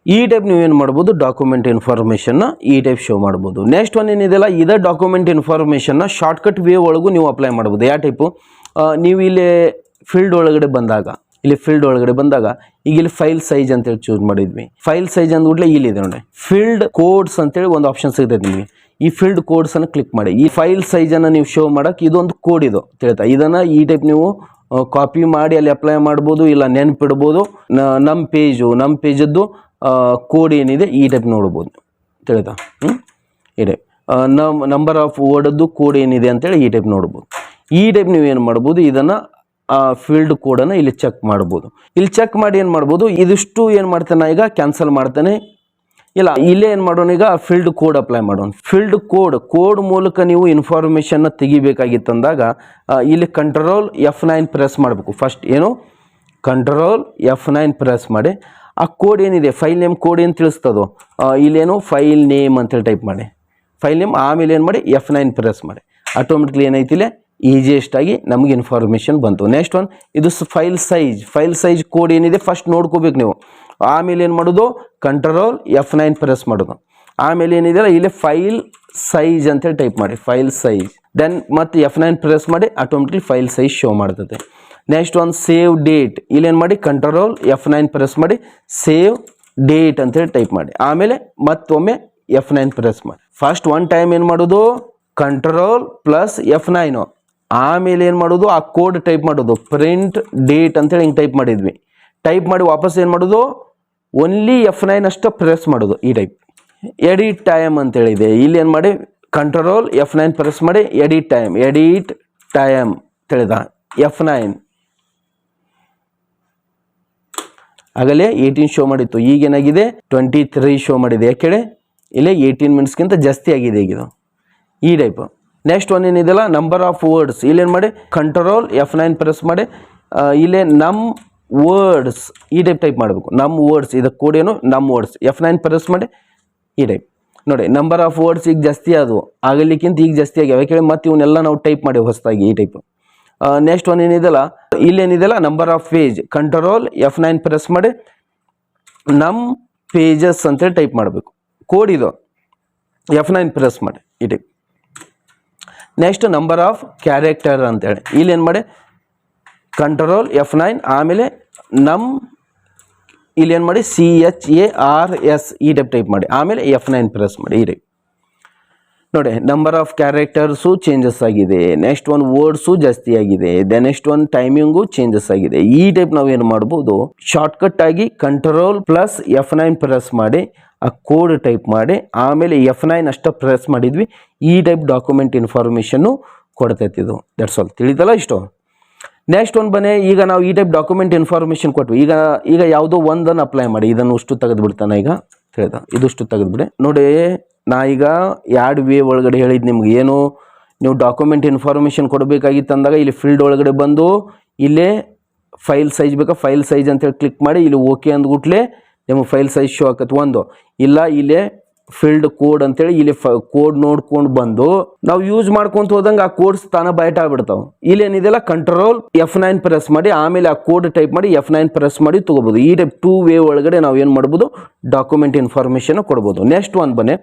ಈ ಟೈಪ್ ನೀವೇನು ಮಾಡ್ಬೋದು ಡಾಕ್ಯುಮೆಂಟ್ ಇನ್ಫಾರ್ಮೇಷನ್ನ ಈ ಟೈಪ್ ಶೋ ಮಾಡ್ಬೋದು. ನೆಕ್ಸ್ಟ್ ಒನ್ ಏನಿದೆಲ್ಲ ಇದೇ ಡಾಕ್ಯುಮೆಂಟ್ ಇನ್ಫಾರ್ಮೇಷನ್ನ ಶಾರ್ಟ್ಕಟ್ ವೇ ಒಳಗೂ ನೀವು ಅಪ್ಲೈ ಮಾಡ್ಬೋದು. ಯಾವ ಟೈಪು ನೀವು ಇಲ್ಲಿ ಫೀಲ್ಡ್ ಒಳಗಡೆ ಬಂದಾಗ ಈಗ ಇಲ್ಲಿ ಫೈಲ್ ಸೈಜ್ ಅಂತೇಳಿ ಚೂಸ್ ಮಾಡಿದ್ವಿ. ಫೈಲ್ ಸೈಜ್ ಅಂದ್ಬಿಟ್ಲೆ ಇಲ್ಲಿದೆ ನೋಡಿ, ಫೀಲ್ಡ್ ಕೋಡ್ಸ್ ಅಂತೇಳಿ ಒಂದು ಆಪ್ಷನ್ ಸಿಗ್ತೈತೆ ನಿಮಗೆ. ಈ ಫೀಲ್ಡ್ ಕೋಡ್ಸನ್ನು ಕ್ಲಿಕ್ ಮಾಡಿ ಈ ಫೈಲ್ ಸೈಜನ್ನು ನೀವು ಶೋ ಮಾಡೋಕ್ಕೆ ಇದೊಂದು ಕೋಡ್ ಇದು ತಿಳಿತಾ, ಇದನ್ನು ಈ ಟೈಪ್ ನೀವು ಕಾಪಿ ಮಾಡಿ ಅಲ್ಲಿ ಅಪ್ಲೈ ಮಾಡ್ಬೋದು, ಇಲ್ಲ ನೆನಪಿಡ್ಬೋದು. ನಮ್ಮ ಪೇಜದ್ದು ಕೋಡ್ ಏನಿದೆ ಈ ಟೈಪ್ ನೋಡ್ಬೋದು ತಿಳಿತಾ. ಈ ಟೈಪ್ ನಂಬರ್ ಆಫ್ ವರ್ಡದ್ದು ಕೋಡ್ ಏನಿದೆ ಅಂತೇಳಿ ಈ ಟೈಪ್ ನೋಡ್ಬೋದು. ಈ ಟೈಪ್ ನೀವೇನು ಮಾಡ್ಬೋದು ಇದನ್ನು ಫೀಲ್ಡ್ ಕೋಡನ್ನು ಇಲ್ಲಿ ಚೆಕ್ ಮಾಡ್ಬೋದು. ಇಲ್ಲಿ ಚೆಕ್ ಮಾಡಿ ಏನು ಮಾಡ್ಬೋದು ಇದಿಷ್ಟು ಏನು ಮಾಡ್ತಾನೆ ಈಗ ಕ್ಯಾನ್ಸಲ್ ಮಾಡ್ತಾನೆ, ಇಲ್ಲ ಇಲ್ಲೇ ಏನು ಮಾಡೋಣ ಈಗ ಫೀಲ್ಡ್ ಕೋಡ್ ಅಪ್ಲೈ ಮಾಡೋಣ. ಫೀಲ್ಡ್ ಕೋಡ್ ಮೂಲಕ ನೀವು ಇನ್ಫಾರ್ಮೇಷನ್ನ ತೆಗಿಬೇಕಾಗಿತ್ತಂದಾಗ ಇಲ್ಲಿ ಕಂಟ್ರೋಲ್ F9 ಪ್ರೆಸ್ ಮಾಡಬೇಕು. ಫಸ್ಟ್ ಏನು ಕಂಟ್ರೋಲ್ F9 ಪ್ರೆಸ್ ಮಾಡಿ ಆ ಕೋಡ್ ಏನಿದೆ ಫೈಲ್ ನೇಮ್ ಕೋಡ್ ಏನು ತಿಳಿಸ್ತದೋ ಇಲ್ಲೇನು ಫೈಲ್ ನೇಮ್ ಅಂತೇಳಿ ಟೈಪ್ ಮಾಡಿ, ಫೈಲ್ ನೇಮ್ ಆಮೇಲೆ ಏನು ಮಾಡಿ F9 ಪ್ರೆಸ್ ಮಾಡಿ. ಆಟೋಮೆಟಿಕ್ಲಿ ಏನೈತಿಲ್ಲ ಈಸಿಯೆಸ್ಟ್ ಆಗಿ ನಮಗೆ ಇನ್ಫಾರ್ಮೇಷನ್ ಬಂತು. ನೆಕ್ಸ್ಟ್ ಒನ್ ಇದು ಫೈಲ್ ಸೈಜ್ ಕೋಡ್ ಏನಿದೆ ಫಸ್ಟ್ ನೋಡ್ಕೋಬೇಕು ನೀವು. ಆಮೇಲೆ ಏನು ಮಾಡೋದು ಕಂಟ್ರೋಲ್ F9 ಪ್ರೆಸ್ ಮಾಡೋದು. ಆಮೇಲೆ ಏನಿದೆಯಲ್ಲ ಇಲ್ಲಿ ಫೈಲ್ ಸೈಜ್ ಅಂತೇಳಿ ಟೈಪ್ ಮಾಡಿ, ಫೈಲ್ ಸೈಜ್ ದೆನ್ ಮತ್ತೆ F9 ಪ್ರೆಸ್ ಮಾಡಿ ಆಟೋಮೆಟಿಕ್ಲಿ ಫೈಲ್ ಸೈಜ್ ಶೋ ಮಾಡ್ತದೆ. ನೆಕ್ಸ್ಟ್ ಒಂದು ಸೇವ್ ಡೇಟ್, ಇಲ್ಲೇನು ಮಾಡಿ ಕಂಟ್ರೋಲ್ F9 ಪ್ರೆಸ್ ಮಾಡಿ ಸೇವ್ ಡೇಟ್ ಅಂತೇಳಿ ಟೈಪ್ ಮಾಡಿ, ಆಮೇಲೆ ಮತ್ತೊಮ್ಮೆ F9 ಪ್ರೆಸ್ ಮಾಡಿ. ಫಸ್ಟ್ ಒನ್ ಟೈಮ್ ಏನು ಮಾಡೋದು, ಕಂಟ್ರೋಲ್ ಪ್ಲಸ್ F9, ಆಮೇಲೆ ಏನು ಮಾಡೋದು ಆ ಕೋಡ್ ಟೈಪ್ ಮಾಡೋದು, ಪ್ರಿಂಟ್ ಡೇಟ್ ಅಂತೇಳಿ ಹಿಂಗೆ ಟೈಪ್ ಮಾಡಿದ್ವಿ. ಟೈಪ್ ಮಾಡಿ ವಾಪಸ್ ಏನು ಮಾಡೋದು, ಓನ್ಲಿ F9 ಅಷ್ಟೇ ಪ್ರೆಸ್ ಮಾಡೋದು. ಈ ಟೈಪ್ ಎಡಿಟ್ ಟೈಮ್ ಅಂತೇಳಿದೆ, ಇಲ್ಲಿ ಏನು ಮಾಡಿ ಕಂಟ್ರೋಲ್ F9 ಪ್ರೆಸ್ ಮಾಡಿ ಎಡಿಟ್ ಟೈಮ್ ತಿಳಿದ F9 ಆಗಲೇ 18 ಶೋ ಮಾಡಿತ್ತು, ಈಗೇನಾಗಿದೆ 23 ಶೋ ಮಾಡಿದೆ. ಯಾಕೆ ಇಲ್ಲೇ 18 ಮಿನಿಟ್ಸ್ಗಿಂತ ಜಾಸ್ತಿ ಆಗಿದೆ ಈಗ ಇದು. ಈ ಟೈಪ್ ನೆಕ್ಸ್ಟ್ ಒನ್ ಏನಿದೆಲ್ಲ ನಂಬರ್ ಆಫ್ ವರ್ಡ್ಸ್, ಇಲ್ಲೇನು ಮಾಡಿ ಕಂಟ್ರೋಲ್ F9 ಪ್ರೆಸ್ ಮಾಡಿ ಇಲ್ಲೇ ನಮ್ಮ ವರ್ಡ್ಸ್ ಈ ಟೈಪ್ ಮಾಡಬೇಕು. ನಮ್ಮ ವರ್ಡ್ಸ್ ಇದಕ್ಕೆ ಕೋಡ್ ಏನು ನಮ್ಮ ವರ್ಡ್ಸ್, F9 ಪ್ರೆಸ್ ಮಾಡಿ ಈ ಟೈಪ್ ನೋಡಿ. ನಂಬರ್ ಆಫ್ ವರ್ಡ್ಸ್ ಈಗ ಜಾಸ್ತಿ ಆದವು, ಆಗಲಿಕ್ಕಿಂತ ಈಗ ಜಾಸ್ತಿ ಆಗ್ಯಾವ. ಯಾಕೆ ಮತ್ತೆ ಇವನ್ನೆಲ್ಲ ನಾವು ಟೈಪ್ ಮಾಡಿ ಹೊಸದಾಗಿ ಈ ಟೈಪ್. ನೆಕ್ಸ್ಟ್ ಒನ್ ಏನಿದೆಲ್ಲ ಇಲ್ಲೇನಿದೆಲ್ಲ number of page, control F9 press ಮಾಡಿ ನಮ್ಮ ಪೇಜಸ್ ಅಂತೇಳಿ ಟೈಪ್ ಮಾಡಬೇಕು. ಕೋಡ್ ಇದು F9 ಪ್ರೆಸ್ ಮಾಡಿ ಈ type. Next number of character ಅಂತೇಳಿ ಇಲ್ಲೇನು ಮಾಡಿ ಕಂಟ್ರೋಲ್ F9 ಆಮೇಲೆ ಇಲ್ಲೇನು ಮಾಡಿ CHARS ಈ ಟೈಪ್ ಮಾಡಿ, ಆಮೇಲೆ F9 ಪ್ರೆಸ್ ಮಾಡಿ ಈ ಟೈಪ್ ನೋಡಿ. ನಂಬರ್ ಆಫ್ ಕ್ಯಾರೆಕ್ಟರ್ಸು ಚೇಂಜಸ್ ಆಗಿದೆ, ನೆಕ್ಸ್ಟ್ ಒಂದು ವರ್ಡ್ಸು ಜಾಸ್ತಿ ಆಗಿದೆ, ನೆಕ್ಸ್ಟ್ ಒಂದು ಟೈಮಿಂಗು ಚೇಂಜಸ್ ಆಗಿದೆ. ಈ ಟೈಪ್ ನಾವು ಏನು ಮಾಡ್ಬೋದು, ಶಾರ್ಟ್ಕಟ್ ಆಗಿ ಕಂಟ್ರೋಲ್ ಪ್ಲಸ್ F9 ಪ್ರೆಸ್ ಮಾಡಿ ಆ ಕೋಡ್ ಟೈಪ್ ಮಾಡಿ ಆಮೇಲೆ F9 ಅಷ್ಟೇ ಪ್ರೆಸ್ ಮಾಡಿದ್ವಿ. ಈ ಟೈಪ್ ಡಾಕ್ಯುಮೆಂಟ್ ಇನ್ಫಾರ್ಮೇಷನ್ನು ಕೊಡ್ತೈತಿ ಇದು. ದಟ್ಸ್ ಆಲ್, ತಿಳಿದಲ್ಲ ಇಷ್ಟು. ನೆಕ್ಸ್ಟ್ ಒಂದು ಬನ್ನಿ, ಈಗ ನಾವು ಈ ಟೈಪ್ ಡಾಕ್ಯುಮೆಂಟ್ ಇನ್ಫಾರ್ಮೇಷನ್ ಕೊಟ್ವಿ. ಈಗ ಯಾವುದೋ ಒಂದನ್ನು ಅಪ್ಲೈ ಮಾಡಿ, ಇದನ್ನು ಅಷ್ಟು ತೆಗೆದುಬಿಡ್ತಾನೆ. ಈಗ ತಿಳಿದ ಇದಷ್ಟು ತೆಗೆದುಬಿಡಿ ನೋಡಿ. ನಾ ಈಗ 2 ವೇ ಒಳಗಡೆ ಹೇಳಿದ್ದು ನಿಮ್ಗೆ, ಏನು ನೀವು ಡಾಕ್ಯುಮೆಂಟ್ ಇನ್ಫಾರ್ಮೇಷನ್ ಕೊಡಬೇಕಾಗಿತ್ತು ಅಂದಾಗ ಇಲ್ಲಿ ಫೀಲ್ಡ್ ಒಳಗಡೆ ಬಂದು ಇಲ್ಲೇ ಫೈಲ್ ಸೈಜ್ ಬೇಕಾ ಫೈಲ್ ಸೈಜ್ ಅಂತೇಳಿ ಕ್ಲಿಕ್ ಮಾಡಿ ಇಲ್ಲಿ ಓಕೆ ಅಂದ್ಬಿಟ್ಲೆ ನಿಮಗೆ ಫೈಲ್ ಸೈಜ್ ಶೋ ಆಕತ್ತೆ. ಒಂದು ಇಲ್ಲ ಇಲ್ಲೇ ಫೀಲ್ಡ್ ಕೋಡ್ ಅಂತೇಳಿ ಇಲ್ಲಿ ಕೋಡ್ ನೋಡ್ಕೊಂಡು ಬಂದು ನಾವು ಯೂಸ್ ಮಾಡ್ಕೊಂತ ಹೋದಂಗೆ ಆ ಕೋಡ್ಸ್ ತಾನ ಬೈಟ್ ಆಗ್ಬಿಡ್ತಾವೆ. ಇಲ್ಲೇನಿದೆಲ್ಲ ಕಂಟ್ರೋಲ್ F9 ಪ್ರೆಸ್ ಮಾಡಿ ಆಮೇಲೆ ಆ ಕೋಡ್ ಟೈಪ್ ಮಾಡಿ F9 ಪ್ರೆಸ್ ಮಾಡಿ ತಗೋಬೋದು. ಈ ಟೈಪ್ 2 ವೇ ಒಳಗಡೆ ನಾವು ಏನು ಮಾಡ್ಬೋದು, ಡಾಕ್ಯುಮೆಂಟ್ ಇನ್ಫಾರ್ಮೇಷನ್ ಕೊಡ್ಬೋದು. ನೆಕ್ಸ್ಟ್ ಒಂದು ಬನ್ನಿ,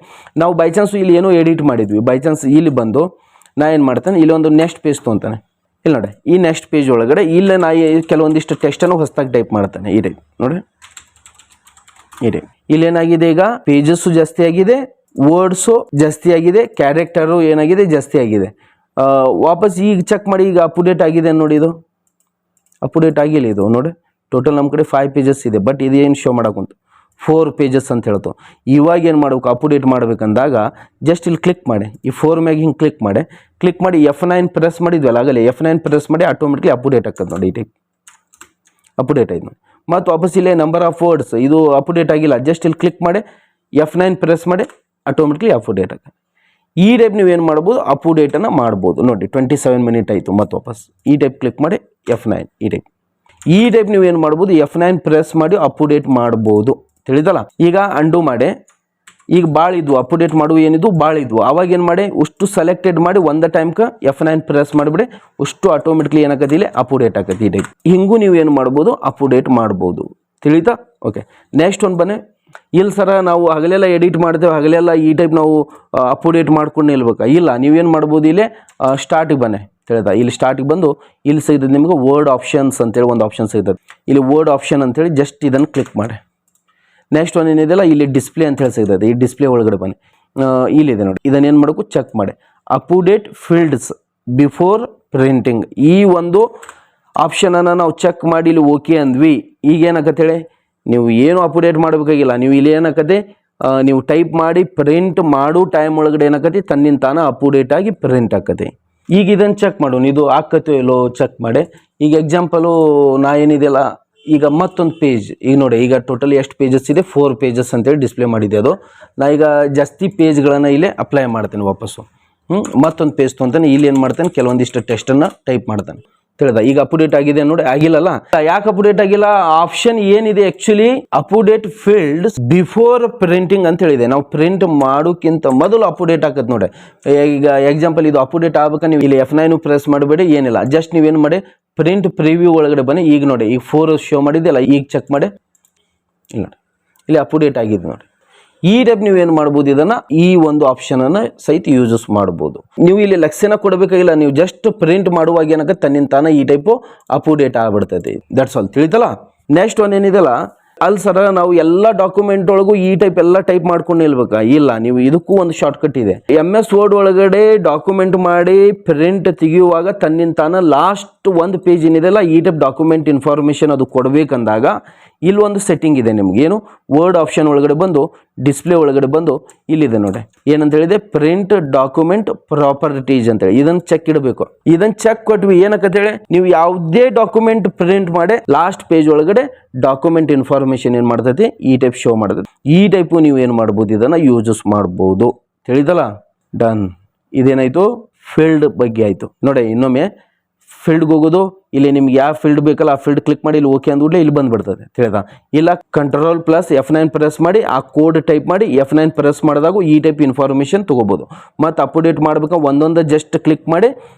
ನಾವು ಬೈ ಚಾನ್ಸ್ ಇಲ್ಲಿ ಏನೋ ಎಡಿಟ್ ಮಾಡಿದ್ವಿ, ಬೈ ಚಾನ್ಸ್ ಇಲ್ಲಿ ಬಂದು ನಾ ಏನು ಮಾಡ್ತಾನೆ, ಇಲ್ಲಿ ಒಂದು ನೆಕ್ಸ್ಟ್ ಪೇಜ್ ತೊಗೊತಾನೆ. ಇಲ್ಲಿ ನೋಡಿ, ಈ ನೆಕ್ಸ್ಟ್ ಪೇಜ್ ಒಳಗಡೆ ಇಲ್ಲೇ ನಾ ಕೆಲವೊಂದಿಷ್ಟು ಟೆಕ್ಸ್ಟನ್ನು ಹೊಸದಾಗಿ ಟೈಪ್ ಮಾಡ್ತಾನೆ. ಈ ಟೈಪ್ ನೋಡಿ, ಈ ಟೈಪ್ ಇಲ್ಲೇನಾಗಿದೆ, ಈಗ ಪೇಜಸ್ಸು ಜಾಸ್ತಿ ಆಗಿದೆ, ವರ್ಡ್ಸು ಜಾಸ್ತಿ ಆಗಿದೆ, ಕ್ಯಾರೆಕ್ಟರು ಏನಾಗಿದೆ ಜಾಸ್ತಿ ಆಗಿದೆ. ವಾಪಸ್ ಈಗ ಚೆಕ್ ಮಾಡಿ, ಈಗ ಅಪ್ಡೇಟ್ ಆಗಿದೆ ನೋಡಿ. ಇದು ಅಪ್ಡೇಟ್ ಆಗಿಲ್ಲ ಇದು ನೋಡಿ. ಟೋಟಲ್ ನಮ್ಮ ಕಡೆ 5 ಪೇಜಸ್ ಇದೆ, ಬಟ್ ಇದು ಏನು ಶೋ ಮಾಡೋಕ್ಕಂತು 4 ಪೇಜಸ್ ಅಂತ ಹೇಳ್ತು. ಇವಾಗ ಏನು ಮಾಡ್ಬೇಕು, ಅಪ್ಡೇಟ್ ಮಾಡ್ಬೇಕಂದಾಗ ಜಸ್ಟ್ ಇಲ್ಲಿ ಕ್ಲಿಕ್ ಮಾಡಿ, ಈ 4 ಮ್ಯಾಗ ಹಿಂಗೆ ಕ್ಲಿಕ್ ಮಾಡಿ F9 ಪ್ರೆಸ್ ಮಾಡಿದ್ವಲ್ಲ, ಆಗಲೇ F9 ಪ್ರೆಸ್ ಮಾಡಿ ಆಟೋಮೆಟಿಕ್ಲಿ ಅಪ್ಡೇಟ್ ಆಗ್ತದೆ ನೋಡಿ. ಈ ಟೈಪ್ ಅಪ್ಡೇಟ್ ಆಯ್ತು ನೋಡಿ. ಮತ್ತು ವಾಪಸ್ ಇಲ್ಲೇ ನಂಬರ್ ಆಫ್ ವರ್ಡ್ಸ್ ಇದು ಅಪ್ಡೇಟ್ ಆಗಿಲ್ಲ, ಜಸ್ಟ್ ಇಲ್ಲಿ ಕ್ಲಿಕ್ ಮಾಡಿ F9 ಪ್ರೆಸ್ ಮಾಡಿ ಆಟೋಮೆಟಿಕ್ಲಿ ಅಪ್ಡೇಟ್ ಆಗುತ್ತೆ. ಈ ಟೈಪ್ ನೀವೇನು ಮಾಡ್ಬೋದು, ಅಪ್ಡೇಟನ್ನು ಮಾಡ್ಬೋದು ನೋಡಿ. 27 ಮಿನಿಟ್ ಆಯಿತು. ಮತ್ತು ವಾಪಸ್ ಈ ಟೈಪ್ ಕ್ಲಿಕ್ ಮಾಡಿ F9 ಈ ಟೈಪ್ ನೀವೇನು ಮಾಡ್ಬೋದು, F9 ಪ್ರೆಸ್ ಮಾಡಿ ಅಪ್ಡೇಟ್ ಮಾಡ್ಬೋದು. ತಿಳಿದಲ್ಲ. ಈಗ ಅಂಡು ಮಾಡಿ, ಈಗ ಭಾಳ ಇದ್ವು ಅಪ್ಡೇಟ್ ಮಾಡುವ ಏನಿದ್ವು ಭಾಳ ಇದ್ವು, ಅವಾಗ ಏನು ಮಾಡಿ ಅಷ್ಟು ಸೆಲೆಕ್ಟೆಡ್ ಮಾಡಿ ಒಂದು ಟೈಮ್ಗೆ F9 ಪ್ರೆಸ್ ಮಾಡಿಬಿಡಿ, ಅಷ್ಟು ಆಟೋಮೆಟಿಕ್ಲಿ ಏನಾಗತ್ತಿಲ್ಲ ಅಪ್ಡೇಟ್ ಆಗತ್ತೆ. ಈ ಟೈಪ್ ಹಿಂಗೂ ನೀವು ಏನು ಮಾಡ್ಬೋದು, ಅಪ್ಡೇಟ್ ಮಾಡ್ಬೋದು. ತಿಳಿತಾ? ಓಕೆ. ನೆಕ್ಸ್ಟ್ ಒಂದು ಬನ್ನಿ, ಇಲ್ಲಿ ಸರ ನಾವು ಹಗಲೆಲ್ಲ ಎಡಿಟ್ ಮಾಡ್ತೇವೆ, ಹಗಲೆಲ್ಲ ಈ ಟೈಪ್ ನಾವು ಅಪ್ಡೇಟ್ ಮಾಡ್ಕೊಂಡು ನಿಲ್ಬೇಕಾ? ಇಲ್ಲ, ನೀವೇನು ಮಾಡ್ಬೋದು, ಇಲ್ಲೇ ಸ್ಟಾರ್ಟಿಗೆ ಬನ್ನಿ. ತಿಳಿದ? ಇಲ್ಲಿ ಸ್ಟಾರ್ಟಿಗೆ ಬಂದು ಇಲ್ಲಿ ಸಿಗ್ತದೆ ನಿಮಗೆ ವರ್ಡ್ ಆಪ್ಷನ್ಸ್ ಅಂತೇಳಿ ಒಂದು ಆಪ್ಷನ್ ಸಿಗ್ತದೆ. ಇಲ್ಲಿ ವರ್ಡ್ ಆಪ್ಷನ್ ಅಂತೇಳಿ ಜಸ್ಟ್ ಇದನ್ನು ಕ್ಲಿಕ್ ಮಾಡಿ. ನೆಕ್ಸ್ಟ್ ಒಂದು ಏನಿದೆಯಲ್ಲ ಇಲ್ಲಿ ಡಿಸ್ಪ್ಲೇ ಅಂತ ಹೇಳಿ ಸಿಗ್ತದೆ. ಈ ಡಿಸ್ಪ್ಲೇ ಒಳಗಡೆ ಬನ್ನಿ, ಇಲ್ಲಿದೆ ನೋಡಿ. ಇದನ್ನೇನು ಮಾಡಬೇಕು, ಚೆಕ್ ಮಾಡಿ ಅಪ್ಡೇಟ್ ಫೀಲ್ಡ್ಸ್ ಬಿಫೋರ್ ಪ್ರಿಂಟಿಂಗ್. ಈ ಒಂದು ಆಪ್ಷನನ್ನು ನಾವು ಚೆಕ್ ಮಾಡಿ ಇಲ್ಲಿ ಓಕೆ ಅಂದ್ವಿ. ಈಗ ಏನಾಗತ್ತೇಳಿ, ನೀವು ಏನು ಅಪ್ಡೇಟ್ ಮಾಡಬೇಕಾಗಿಲ್ಲ. ನೀವು ಇಲ್ಲಿ ಏನಾಗತ್ತೆ, ನೀವು ಟೈಪ್ ಮಾಡಿ ಪ್ರಿಂಟ್ ಮಾಡೋ ಟೈಮ್ ಒಳಗಡೆ ಏನಾಗತ್ತೆ, ತನ್ನಿಂದ ತಾನ ಅಪ್ಡೇಟ್ ಆಗಿ ಪ್ರಿಂಟ್ ಆಕತ್ತೆ. ಈಗ ಇದನ್ನು ಚೆಕ್ ಮಾಡೋಣ, ಇದು ಆಕತ್ತೋ ಇಲ್ಲೋ ಚೆಕ್ ಮಾಡಿ. ಈಗ ಎಕ್ಸಾಂಪಲು ನಾ ಏನಿದೆಯಲ್ಲ, ಈಗ ಮತ್ತೊಂದು ಪೇಜ್, ಈಗ ನೋಡಿ, ಈಗ ಟೋಟಲ್ ಎಷ್ಟು ಪೇಜಸ್ ಇದೆ, 4 ಪೇಜಸ್ ಅಂತೇಳಿ ಡಿಸ್ಪ್ಲೇ ಮಾಡಿದೆ. ಅದು ನಾ ಈಗ ಜಾಸ್ತಿ ಪೇಜ್ಗಳನ್ನು ಇಲ್ಲೇ ಅಪ್ಲೈ ಮಾಡ್ತೇನೆ ವಾಪಸ್ಸು. ಮತ್ತೊಂದು ಪೇಜ್ ತೊಗೊಂತಾನೆ, ಇಲ್ಲಿ ಏನು ಮಾಡ್ತೇನೆ, ಕೆಲವೊಂದಿಷ್ಟು ಟೆಸ್ಟನ್ನು ಟೈಪ್ ಮಾಡ್ತಾನೆ. ತಿಳಿದ? ಈಗ ಅಪ್ಡೇಟ್ ಆಗಿದೆ ನೋಡಿ. ಆಗಿಲ್ಲಲ್ಲ. ಯಾಕೆ ಅಪ್ಡೇಟ್ ಆಗಿಲ್ಲ? ಆಪ್ಷನ್ ಏನಿದೆ actually update fields before printing ಅಂತ ಹೇಳಿದೆ. ನಾವು ಪ್ರಿಂಟ್ ಮಾಡೋಕ್ಕಿಂತ ಮೊದಲು ಅಪ್ಡೇಟ್ ಆಗತ್ತೆ ನೋಡಿ. ಈಗ ಎಕ್ಸಾಂಪಲ್ ಇದು ಅಪ್ಡೇಟ್ ಆಗ್ಬೇಕಾ, ನೀವು ಇಲ್ಲಿ F9 ಪ್ರೆಸ್ ಮಾಡಬೇಡಿ, ಏನಿಲ್ಲ. ಜಸ್ಟ್ ನೀವೇನು ಮಾಡಿ ಪ್ರಿಂಟ್ ಪ್ರಿವ್ಯೂ ಒಳಗಡೆ ಬನ್ನಿ. ಈಗ ನೋಡಿ, ಈಗ 4 ಶೋ ಮಾಡಿದೆಯಲ್ಲ, ಈಗ ಚೆಕ್ ಮಾಡಿ. ಇಲ್ಲ ನೋಡಿ, ಇಲ್ಲಿ ಅಪ್ಡೇಟ್ ಆಗಿದೆ ನೋಡಿ. ಈ ಟೈಪ್ ನೀವು ಏನು ಮಾಡ್ಬೋದು, ಇದನ್ನ ಈ ಒಂದು ಆಪ್ಷನ್ ಅನ್ನ ಸಹಿತ ಯೂಸಸ್ ಮಾಡ್ಬೋದು. ನೀವು ಇಲ್ಲಿ ಲಕ್ಷಣ ಕೊಡಬೇಕಾಗಿಲ್ಲ, ನೀವು ಜಸ್ಟ್ ಪ್ರಿಂಟ್ ಮಾಡುವಾಗ ಏನಾಗುತ್ತೆ ತನ್ನಿಂದ ತಾನ ಈ ಟೈಪು ಅಪ್ಡೇಟ್ ಆಗ್ಬಿಡ್ತೈತಿ. That's all. ತಿಳಿತಲ್ಲ. ನೆಕ್ಸ್ಟ್ ಒಂದು ಏನಿದೆಲ್ಲ, ಅಲ್ಲಿ ಸರ ನಾವು ಎಲ್ಲ ಡಾಕ್ಯುಮೆಂಟ್ ಒಳಗೂ ಈ ಟೈಪ್ ಎಲ್ಲ ಟೈಪ್ ಮಾಡ್ಕೊಂಡು ನಿಲ್ಬೇಕಾ? ಇಲ್ಲ, ನೀವು ಇದಕ್ಕೂ ಒಂದು ಶಾರ್ಟ್ಕಟ್ ಇದೆ. MS ವರ್ಡ್ ಒಳಗಡೆ ಡಾಕ್ಯುಮೆಂಟ್ ಮಾಡಿ ಪ್ರಿಂಟ್ ತೆಗೆಯುವಾಗ ತನ್ನಿಂದ ತಾನ ಲಾಸ್ಟ್ ಒಂದು ಪೇಜ್ ಏನಿದೆಲ್ಲ ಈ ಟೈಪ್ ಡಾಕ್ಯುಮೆಂಟ್ ಇನ್ಫಾರ್ಮೇಶನ್ ಅದು ಕೊಡಬೇಕಂದಾಗ ಇಲ್ಲಿ ಒಂದು ಸೆಟ್ಟಿಂಗ್ ಇದೆ ನಿಮ್ಗೆ. ಏನು, ವರ್ಡ್ ಆಪ್ಷನ್ ಒಳಗಡೆ ಬಂದು ಡಿಸ್ಪ್ಲೇ ಒಳಗಡೆ ಬಂದು ಇಲ್ಲಿದೆ ನೋಡಿ, ಏನಂತ ಹೇಳಿದೆ, ಪ್ರಿಂಟ್ ಡಾಕ್ಯುಮೆಂಟ್ ಪ್ರಾಪರ್ಟೀಸ್ ಅಂತೇಳಿ. ಇದನ್ನ ಚೆಕ್ ಇಡಬೇಕು. ಇದನ್ನ ಚೆಕ್ ಕೊಟ್ವಿ ಏನಕ್ಕಂತೇಳಿ, ನೀವು ಯಾವುದೇ ಡಾಕ್ಯುಮೆಂಟ್ ಪ್ರಿಂಟ್ ಮಾಡಿ ಲಾಸ್ಟ್ ಪೇಜ್ ಒಳಗಡೆ ಡಾಕ್ಯುಮೆಂಟ್ ಇನ್ಫಾರ್ಮೇಶನ್ ಏನ್ ಮಾಡ್ತೈತಿ, ಈ ಟೈಪ್ ಶೋ ಮಾಡ್ತೈತಿ. ಈ ಟೈಪು ನೀವು ಏನು ಮಾಡ್ಬೋದು, ಇದನ್ನ ಯೂಸಸ್ ಮಾಡ್ಬೋದು. ತಿಳಿದಲ್ಲ. ಡನ್. ಇದೇನಾಯ್ತು, ಫೀಲ್ಡ್ ಬಗ್ಗೆ ಆಯ್ತು. ನೋಡಿ, ಇನ್ನೊಮ್ಮೆ ಫೀಲ್ಡ್ಗೆ ಹೋಗೋದು, ಇಲ್ಲಿ ನಿಮ್ಗೆ ಯಾವ ಫೀಲ್ಡ್ ಬೇಕಲ್ಲ ಆ ಫೀಲ್ಡ್ ಕ್ಲಿಕ್ ಮಾಡಿ ಇಲ್ಲಿ ಓಕೆ ಅಂದ್ಬಿಟ್ಲೆ ಇಲ್ಲಿ ಬಂದ್ಬಿಡ್ತದೆ. ತಿಳಿದ. ಇಲ್ಲ, ಕಂಟ್ರೋಲ್ ಪ್ಲಸ್ F9 ಪ್ರೆಸ್ ಮಾಡಿ ಆ ಕೋಡ್ ಟೈಪ್ ಮಾಡಿ F9 ಪ್ರೆಸ್ ಮಾಡಿದಾಗ ಈ ಟೈಪ್ ಇನ್ಫಾರ್ಮೇಶನ್ ತಗೋಬಹುದು. ಮತ್ತು ಅಪ್ಡೇಟ್ ಮಾಡ್ಬೇಕು ಒಂದೊಂದು ಜಸ್ಟ್ ಕ್ಲಿಕ್ ಮಾಡಿ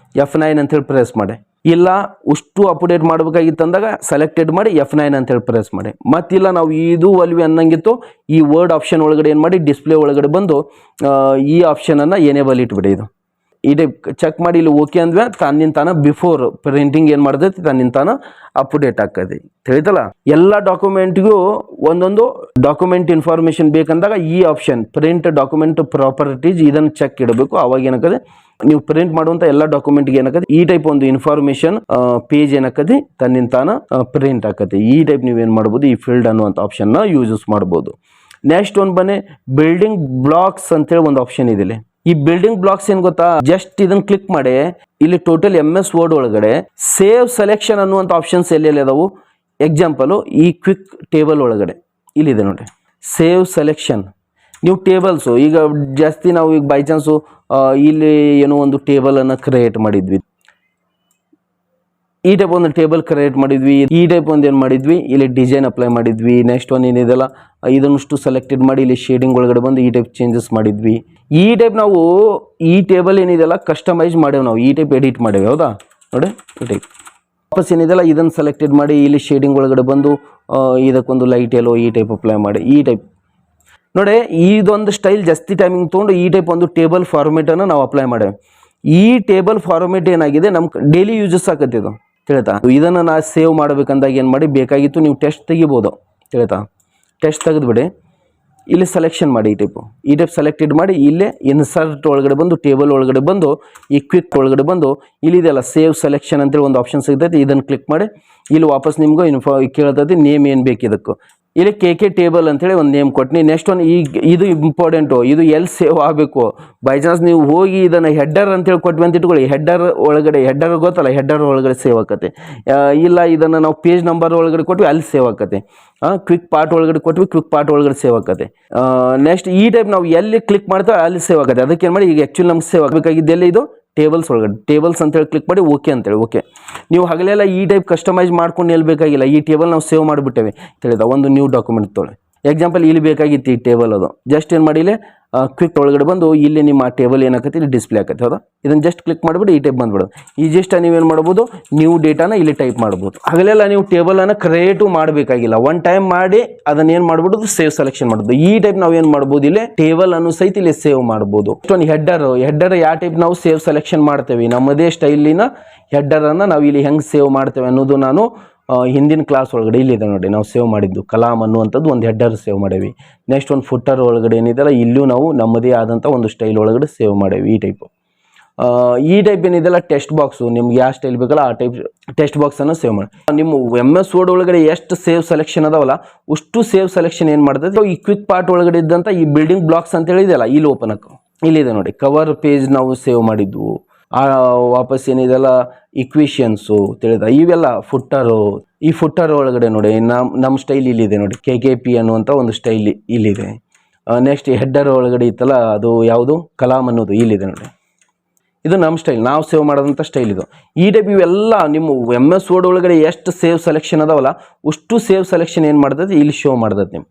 F9 ಅಂತೇಳಿ ಪ್ರೆಸ್ ಮಾಡಿ. ಇಲ್ಲ, ಅಷ್ಟು ಅಪ್ಡೇಟ್ ಮಾಡಬೇಕಾಗಿತ್ತು ಅಂದಾಗ ಸೆಲೆಕ್ಟೆಡ್ ಮಾಡಿ F9 ಅಂತೇಳಿ ಪ್ರೆಸ್ ಮಾಡಿ. ಮತ್ತಿಲ್ಲ, ನಾವು ಇದು ಅಲ್ವಿ ಅನ್ನಂಗಿತ್ತು, ಈ ವರ್ಡ್ ಆಪ್ಷನ್ ಒಳಗಡೆ ಏನು ಮಾಡಿ ಡಿಸ್ಪ್ಲೇ ಒಳಗಡೆ ಬಂದು ಈ ಆಪ್ಷನನ್ನು ಎನೇಬಲ್ ಇಟ್ಬಿಡಿ. ಇದು ಈ ಟೈಪ್ ಚೆಕ್ ಮಾಡಿ ಇಲ್ಲಿ ಓಕೆ ಅಂದ್ವಿ, ತನ್ನಿಂದ ತಾನ ಬಿಫೋರ್ ಪ್ರಿಂಟಿಂಗ್ ಏನು ಮಾಡ್ತೈತಿ ತನ್ನಿಂದ ತಾನ ಅಪ್ಡೇಟ್ ಆಗ್ತದೆ. ತಿಳಿತಲ್ಲ. ಎಲ್ಲ ಡಾಕ್ಯುಮೆಂಟ್ಗೂ ಒಂದೊಂದು ಡಾಕ್ಯುಮೆಂಟ್ ಇನ್ಫಾರ್ಮೇಶನ್ ಬೇಕಂದಾಗ ಈ ಆಪ್ಷನ್ ಪ್ರಿಂಟ್ ಡಾಕ್ಯುಮೆಂಟ್ ಪ್ರಾಪರ್ಟೀಸ್ ಇದನ್ನು ಚೆಕ್ ಇಡಬೇಕು. ಅವಾಗ ಏನಾಗ್ತದೆ, ನೀವು ಪ್ರಿಂಟ್ ಮಾಡುವಂಥ ಎಲ್ಲ ಡಾಕ್ಯುಮೆಂಟ್ಗೆ ಏನಾಗತ್ತೆ, ಈ ಟೈಪ್ ಒಂದು ಇನ್ಫಾರ್ಮೇಶನ್ ಪೇಜ್ ಏನಾಕತಿ ತನ್ನಿಂದ ತಾನ ಪ್ರಿಂಟ್ ಆಕತಿ. ಈ ಟೈಪ್ ನೀವೇನು ಮಾಡ್ಬೋದು, ಈ ಫೀಲ್ಡ್ ಅನ್ನುವಂಥ ಆಪ್ಷನ್ನ ಯೂಸಸ್ ಮಾಡ್ಬೋದು. ನೆಕ್ಸ್ಟ್ ಒಂದು ಬನ್ನಿ, ಬಿಲ್ಡಿಂಗ್ ಬ್ಲಾಕ್ಸ್ ಅಂತೇಳಿ ಒಂದು ಆಪ್ಷನ್ ಇದೆ. ಈ ಬಿಲ್ಡಿಂಗ್ ಬ್ಲಾಕ್ಸ್ ಏನ್ ಗೊತ್ತಾ, ಜಸ್ಟ್ ಇದನ್ನ ಕ್ಲಿಕ್ ಮಾಡಿ ಇಲ್ಲಿ ಟೋಟಲ್ MS ವರ್ಡ್ ಒಳಗಡೆ ಸೇವ್ ಸೆಲೆಕ್ಷನ್ ಅನ್ನುವಂಥ ಆಪ್ಷನ್ಸ್ ಎಲ್ಲೆಲ್ಲಿ ಅದಾವು. ಎಕ್ಸಾಂಪಲು ಈ ಕ್ವಿಕ್ ಟೇಬಲ್ ಒಳಗಡೆ ಇಲ್ಲಿದೆ ನೋಡಿ, ಸೇವ್ ಸೆಲೆಕ್ಷನ್. ನೀವು ಟೇಬಲ್ಸು ಈಗ ಜಾಸ್ತಿ ನಾವು ಈಗ ಬೈ ಚಾನ್ಸು ಇಲ್ಲಿ ಏನೋ ಒಂದು ಟೇಬಲನ್ನು ಕ್ರಿಯೇಟ್ ಮಾಡಿದ್ವಿ, ಈ ಟೈಪ್ ಒಂದು ಟೇಬಲ್ ಕ್ರಿಯೇಟ್ ಮಾಡಿದ್ವಿ, ಈ ಟೈಪ್ ಒಂದು ಏನು ಮಾಡಿದ್ವಿ, ಇಲ್ಲಿ ಡಿಸೈನ್ ಅಪ್ಲೈ ಮಾಡಿದ್ವಿ. ನೆಕ್ಸ್ಟ್ ಒಂದು ಏನಿದೆಲ್ಲ ಇದನ್ನಷ್ಟು ಸೆಲೆಕ್ಟೆಡ್ ಮಾಡಿ ಇಲ್ಲಿ ಶೇಡಿಂಗ್ ಒಳಗಡೆ ಬಂದು ಈ ಟೈಪ್ ಚೇಂಜಸ್ ಮಾಡಿದ್ವಿ. ಈ ಟೈಪ್ ನಾವು ಈ ಟೇಬಲ್ ಏನಿದೆಲ್ಲ ಕಸ್ಟಮೈಸ್ ಮಾಡೇವು, ನಾವು ಈ ಟೈಪ್ ಎಡಿಟ್ ಮಾಡೇವೆ. ಹೌದಾ ನೋಡಿ, ಈ ಟೈಪ್ ವಾಪಸ್ ಏನಿದೆಲ್ಲ ಇದನ್ನು ಸೆಲೆಕ್ಟೆಡ್ ಮಾಡಿ ಇಲ್ಲಿ ಶೇಡಿಂಗ್ ಒಳಗಡೆ ಬಂದು ಇದಕ್ಕೊಂದು ಲೈಟ್ ಎಲ್ಲೋ ಈ ಟೈಪ್ ಅಪ್ಲೈ ಮಾಡಿ ಈ ಟೈಪ್ ನೋಡಿ. ಇದೊಂದು ಸ್ಟೈಲ್ ಜಾಸ್ತಿ ಟೈಮಿಂಗ್ ತೊಗೊಂಡು ಈ ಟೈಪ್ ಒಂದು ಟೇಬಲ್ ಫಾರ್ಮೇಟನ್ನು ನಾವು ಅಪ್ಲೈ ಮಾಡೇವೆ. ಈ ಟೇಬಲ್ ಫಾರ್ಮೇಟ್ ಏನಾಗಿದೆ ನಮ್ಮ ಡೈಲಿ ಯೂಸಸ್ ಆಗತ್ತಿದು. ತಿಳಿತಾ. ಇದನ್ನು ನಾ ಸೇವ್ ಮಾಡಬೇಕಂದಾಗ ಏನು ಮಾಡಿ ಬೇಕಾಗಿತ್ತು, ನೀವು ಟೆಸ್ಟ್ ತೆಗಿಬೋದು. ತಿಳಿತಾ. ಟೆಸ್ಟ್ ತೆಗೆದುಬಿಡಿ, ಇಲ್ಲಿ ಸೆಲೆಕ್ಷನ್ ಮಾಡಿ ಈ ಟೈಪ್ ಸೆಲೆಕ್ಟೆಡ್ ಮಾಡಿ ಇಲ್ಲೇ ಇನ್ಸರ್ಟ್ ಒಳಗಡೆ ಬಂದು ಟೇಬಲ್ ಒಳಗಡೆ ಬಂದು ಈ ಕ್ವಿಕ್ ಒಳಗಡೆ ಬಂದು ಇಲ್ಲಿದೆಲ್ಲ ಸೇವ್ ಸೆಲೆಕ್ಷನ್ ಅಂತೇಳಿ ಒಂದು ಆಪ್ಷನ್ ಸಿಗ್ತೈತಿ. ಇದನ್ನು ಕ್ಲಿಕ್ ಮಾಡಿ ಇಲ್ಲಿ ವಾಪಸ್ ನಿಮ್ಗೆ ಕೇಳ್ತೈತಿ ನೇಮ್ ಏನು ಬೇಕು ಇದಕ್ಕೂ. ಇಲ್ಲಿ KK ಟೇಬಲ್ ಅಂತೇಳಿ ಒಂದು ನೇಮ್ ಕೊಟ್ಟಿನಿ. ನೆಕ್ಸ್ಟ್ ಒಂದು ಈಗ ಇದು ಇಂಪಾರ್ಟೆಂಟು, ಇದು ಎಲ್ಲಿ ಸೇವ್ ಆಗಬೇಕು. ಬೈ ಚಾನ್ಸ್ ನೀವು ಹೋಗಿ ಇದನ್ನು ಹೆಡ್ಡರ್ ಅಂತೇಳಿ ಕೊಟ್ವಿ ಅಂತ ಇಟ್ಕೊಳ್ಳಿ, ಹೆಡ್ಡರ್ ಒಳಗಡೆ ಹೆಡ್ಡರ್ ಗೊತ್ತಲ್ಲ, ಹೆಡ್ಡರ್ ಒಳಗಡೆ ಸೇವ್ ಆಕತೆ. ಇಲ್ಲ, ಇದನ್ನು ನಾವು ಪೇಜ್ ನಂಬರ್ ಒಳಗಡೆ ಕೊಟ್ವಿ ಅಲ್ಲಿ ಸೇವ್ ಆಕತೆ. ಕ್ವಿಕ್ ಪಾರ್ಟ್ ಒಳಗಡೆ ಕೊಟ್ವಿ, ಕ್ವಿಕ್ ಪಾರ್ಟ್ ಒಳಗಡೆ ಸೇವ್ ಆಕತೆ. ನೆಕ್ಸ್ಟ್ ಈ ಟೈಪ್ ನಾವು ಎಲ್ಲಿ ಕ್ಲಿಕ್ ಮಾಡ್ತೇವೆ ಅಲ್ಲಿ ಸೇವ್ ಆಕತೆ. ಅದಕ್ಕೆ ಏನು ಮಾಡಿ, ಈಗ ಆ್ಯಕ್ಚುಲಿ ನಮ್ಗೆ ಸೇವ್ ಆಗಬೇಕಾಗಿದ್ದೆಲ್ಲ ಇದು ಟೇಬಲ್ಸ್ ಒಳಗಡೆ, ಟೇಬಲ್ಸ್ ಅಂತೇಳಿ ಕ್ಲಿಕ್ ಮಾಡಿ ಓಕೆ ಅಂತೇಳಿ. ಓಕೆ, ನೀವು ಹಗಲೆಲ್ಲ ಈ ಟೈಪ್ ಕಸ್ಟಮೈಸ್ ಮಾಡ್ಕೊಂಡು ನಿಲ್ಬೇಕಾಗಿಲ್ಲ. ಈ ಟೇಬಲ್ ನಾವು ಸೇವ್ ಮಾಡಿಬಿಟ್ಟೇವೆ. ತಿಳಿದ. ಒಂದು ನ್ಯೂ ಡಾಕ್ಯುಮೆಂಟ್ ತೊಗೊಳ್ಳಿ. ಎಕ್ಸಾಂಪಲ್ ಇಲ್ಲಿ ಬೇಕಾಗಿತ್ತು ಈ ಟೇಬಲ್, ಅದು ಜಸ್ಟ್ ಏನು ಮಾಡಿ ಇಲ್ಲಿ ಕ್ವಿಕ್ ಒಳಗಡೆ ಬಂದು ಇಲ್ಲಿ ನಿಮ್ಮ ಟೇಬಲ್ ಏನಾಕತಿ ಇಲ್ಲಿ ಡಿಸ್ಪ್ಲೇ ಆಕತಿ. ಹೌದಾ, ಇದನ್ನು ಜಸ್ಟ್ ಕ್ಲಿಕ್ ಮಾಡಿಬಿಟ್ಟು ಈ ಟೈಪ್ ಬಂದ್ಬಿಡೋದು. ಈ ಜಸ್ಟ್ ನೀವೇನು ಮಾಡ್ಬೋದು, ನ್ಯೂ ಡೇಟಾನ ಇಲ್ಲಿ ಟೈಪ್ ಮಾಡ್ಬೋದು. ಹಗಲೆಲ್ಲ ನೀವು ಟೇಬಲನ್ನು ಕ್ರಿಯೇಟು ಮಾಡಬೇಕಾಗಿಲ್ಲ. ಒನ್ ಟೈಮ್ ಮಾಡಿ ಅದನ್ನ ಏನು ಮಾಡ್ಬಿಡೋದು, ಸೇವ್ ಸೆಲೆಕ್ಷನ್ ಮಾಡೋದು. ಈ ಟೈಪ್ ನಾವು ಏನು ಮಾಡ್ಬೋದು, ಇಲ್ಲಿ ಟೇಬಲ್ ಅನ್ನು ಸಹಿತ ಇಲ್ಲಿ ಸೇವ್ ಮಾಡ್ಬೋದು. ಇಷ್ಟೊಂದು ಹೆಡ್ಡರ್ ಯಾವ ಟೈಪ್ ನಾವು ಸೇವ್ ಸೆಲೆಕ್ಷನ್ ಮಾಡ್ತೇವೆ, ನಮ್ಮದೇ ಸ್ಟೈಲಿನ ಹೆಡ್ಡರನ್ನು ನಾವು ಇಲ್ಲಿ ಹೆಂಗೆ ಸೇವ್ ಮಾಡ್ತೇವೆ ಅನ್ನೋದು ನಾನು ಹಿಂದಿನ ಕ್ಲಾಸ್ ಒಳಗಡೆ ಇಲ್ಲಿದೆ ನೋಡಿ, ನಾವು ಸೇವ್ ಮಾಡಿದ್ದು ಕಲಾಮ್ ಅನ್ನುವಂಥದ್ದು ಒಂದು ಹೆಡ್ಡರ್ ಸೇವ್ ಮಾಡೇವಿ. ನೆಕ್ಸ್ಟ್ ಒಂದು ಫುಟ್ಟರ್ ಒಳಗಡೆ ಏನಿದೆಲ್ಲ ಇಲ್ಲೂ ನಾವು ನಮ್ಮದೇ ಆದಂಥ ಒಂದು ಸ್ಟೈಲ್ ಒಳಗಡೆ ಸೇವ್ ಮಾಡೇವಿ. ಈ ಟೈಪ್ ಏನಿದೆಲ್ಲ ಟೆಕ್ಸ್ಟ್ ಬಾಕ್ಸು, ನಿಮ್ಗೆ ಯಾವ ಸ್ಟೈಲ್ ಬೇಕಲ್ಲ ಆ ಟೈಪ್ ಟೆಕ್ಸ್ಟ್ ಬಾಕ್ಸನ್ನು ಸೇವ್ ಮಾಡಿ. ನಿಮ್ಮ MS ವರ್ಡ್ ಒಳಗಡೆ ಎಷ್ಟು ಸೇವ್ ಸೆಲೆಕ್ಷನ್ ಅದಾವಲ್ಲ ಅಷ್ಟು ಸೇವ್ ಸೆಲೆಕ್ಷನ್ ಏನು ಮಾಡ್ತದೆ, ಈ ಕ್ವಿಕ್ ಪಾರ್ಟ್ ಒಳಗಡೆ ಇದ್ದಂಥ ಈ ಬಿಲ್ಡಿಂಗ್ ಬ್ಲಾಕ್ಸ್ ಅಂತ ಹೇಳಿದೆಯಲ್ಲ ಇಲ್ಲಿ ಓಪನ್ ಆಗ ಇಲ್ಲಿದೆ ನೋಡಿ, ಕವರ್ ಪೇಜ್ ನಾವು ಸೇವ್ ಮಾಡಿದ್ವು. ವಾಪಸ್ ಏನಿದೆಲ್ಲ ಇಕ್ವೇಷನ್ಸು ತಿಳಿದ, ಇವೆಲ್ಲ ಫುಟ್ಟರು. ಈ ಫುಟ್ಟರ್ ಒಳಗಡೆ ನೋಡಿ ನಮ್ಮ ಸ್ಟೈಲ್ ಇಲ್ಲಿದೆ ನೋಡಿ, KKP ಅನ್ನುವಂಥ ಒಂದು ಸ್ಟೈಲ್ ಇಲ್ಲಿದೆ. ನೆಕ್ಸ್ಟ್ ಹೆಡ್ಡರ್ ಒಳಗಡೆ ಇತ್ತಲ್ಲ ಅದು ಯಾವುದು, ಕಲಾಮ್ ಅನ್ನೋದು ಇಲ್ಲಿದೆ ನೋಡಿ. ಇದು ನಮ್ಮ ಸ್ಟೈಲ್, ನಾವು ಸೇವ್ ಮಾಡೋದಂಥ ಸ್ಟೈಲ್ ಇದು. ಈ ಟೈಪ್ ಇವೆಲ್ಲ ನಿಮ್ಮ MS ವರ್ಡ್ ಒಳಗಡೆ ಎಷ್ಟು ಸೇವ್ ಸೆಲೆಕ್ಷನ್ ಅದಾವಲ್ಲ ಅಷ್ಟು ಸೇವ್ ಸೆಲೆಕ್ಷನ್ ಏನು ಮಾಡ್ತದೆ ಇಲ್ಲಿ ಶೋ ಮಾಡ್ತದೆ. ನಿಮ್ಮ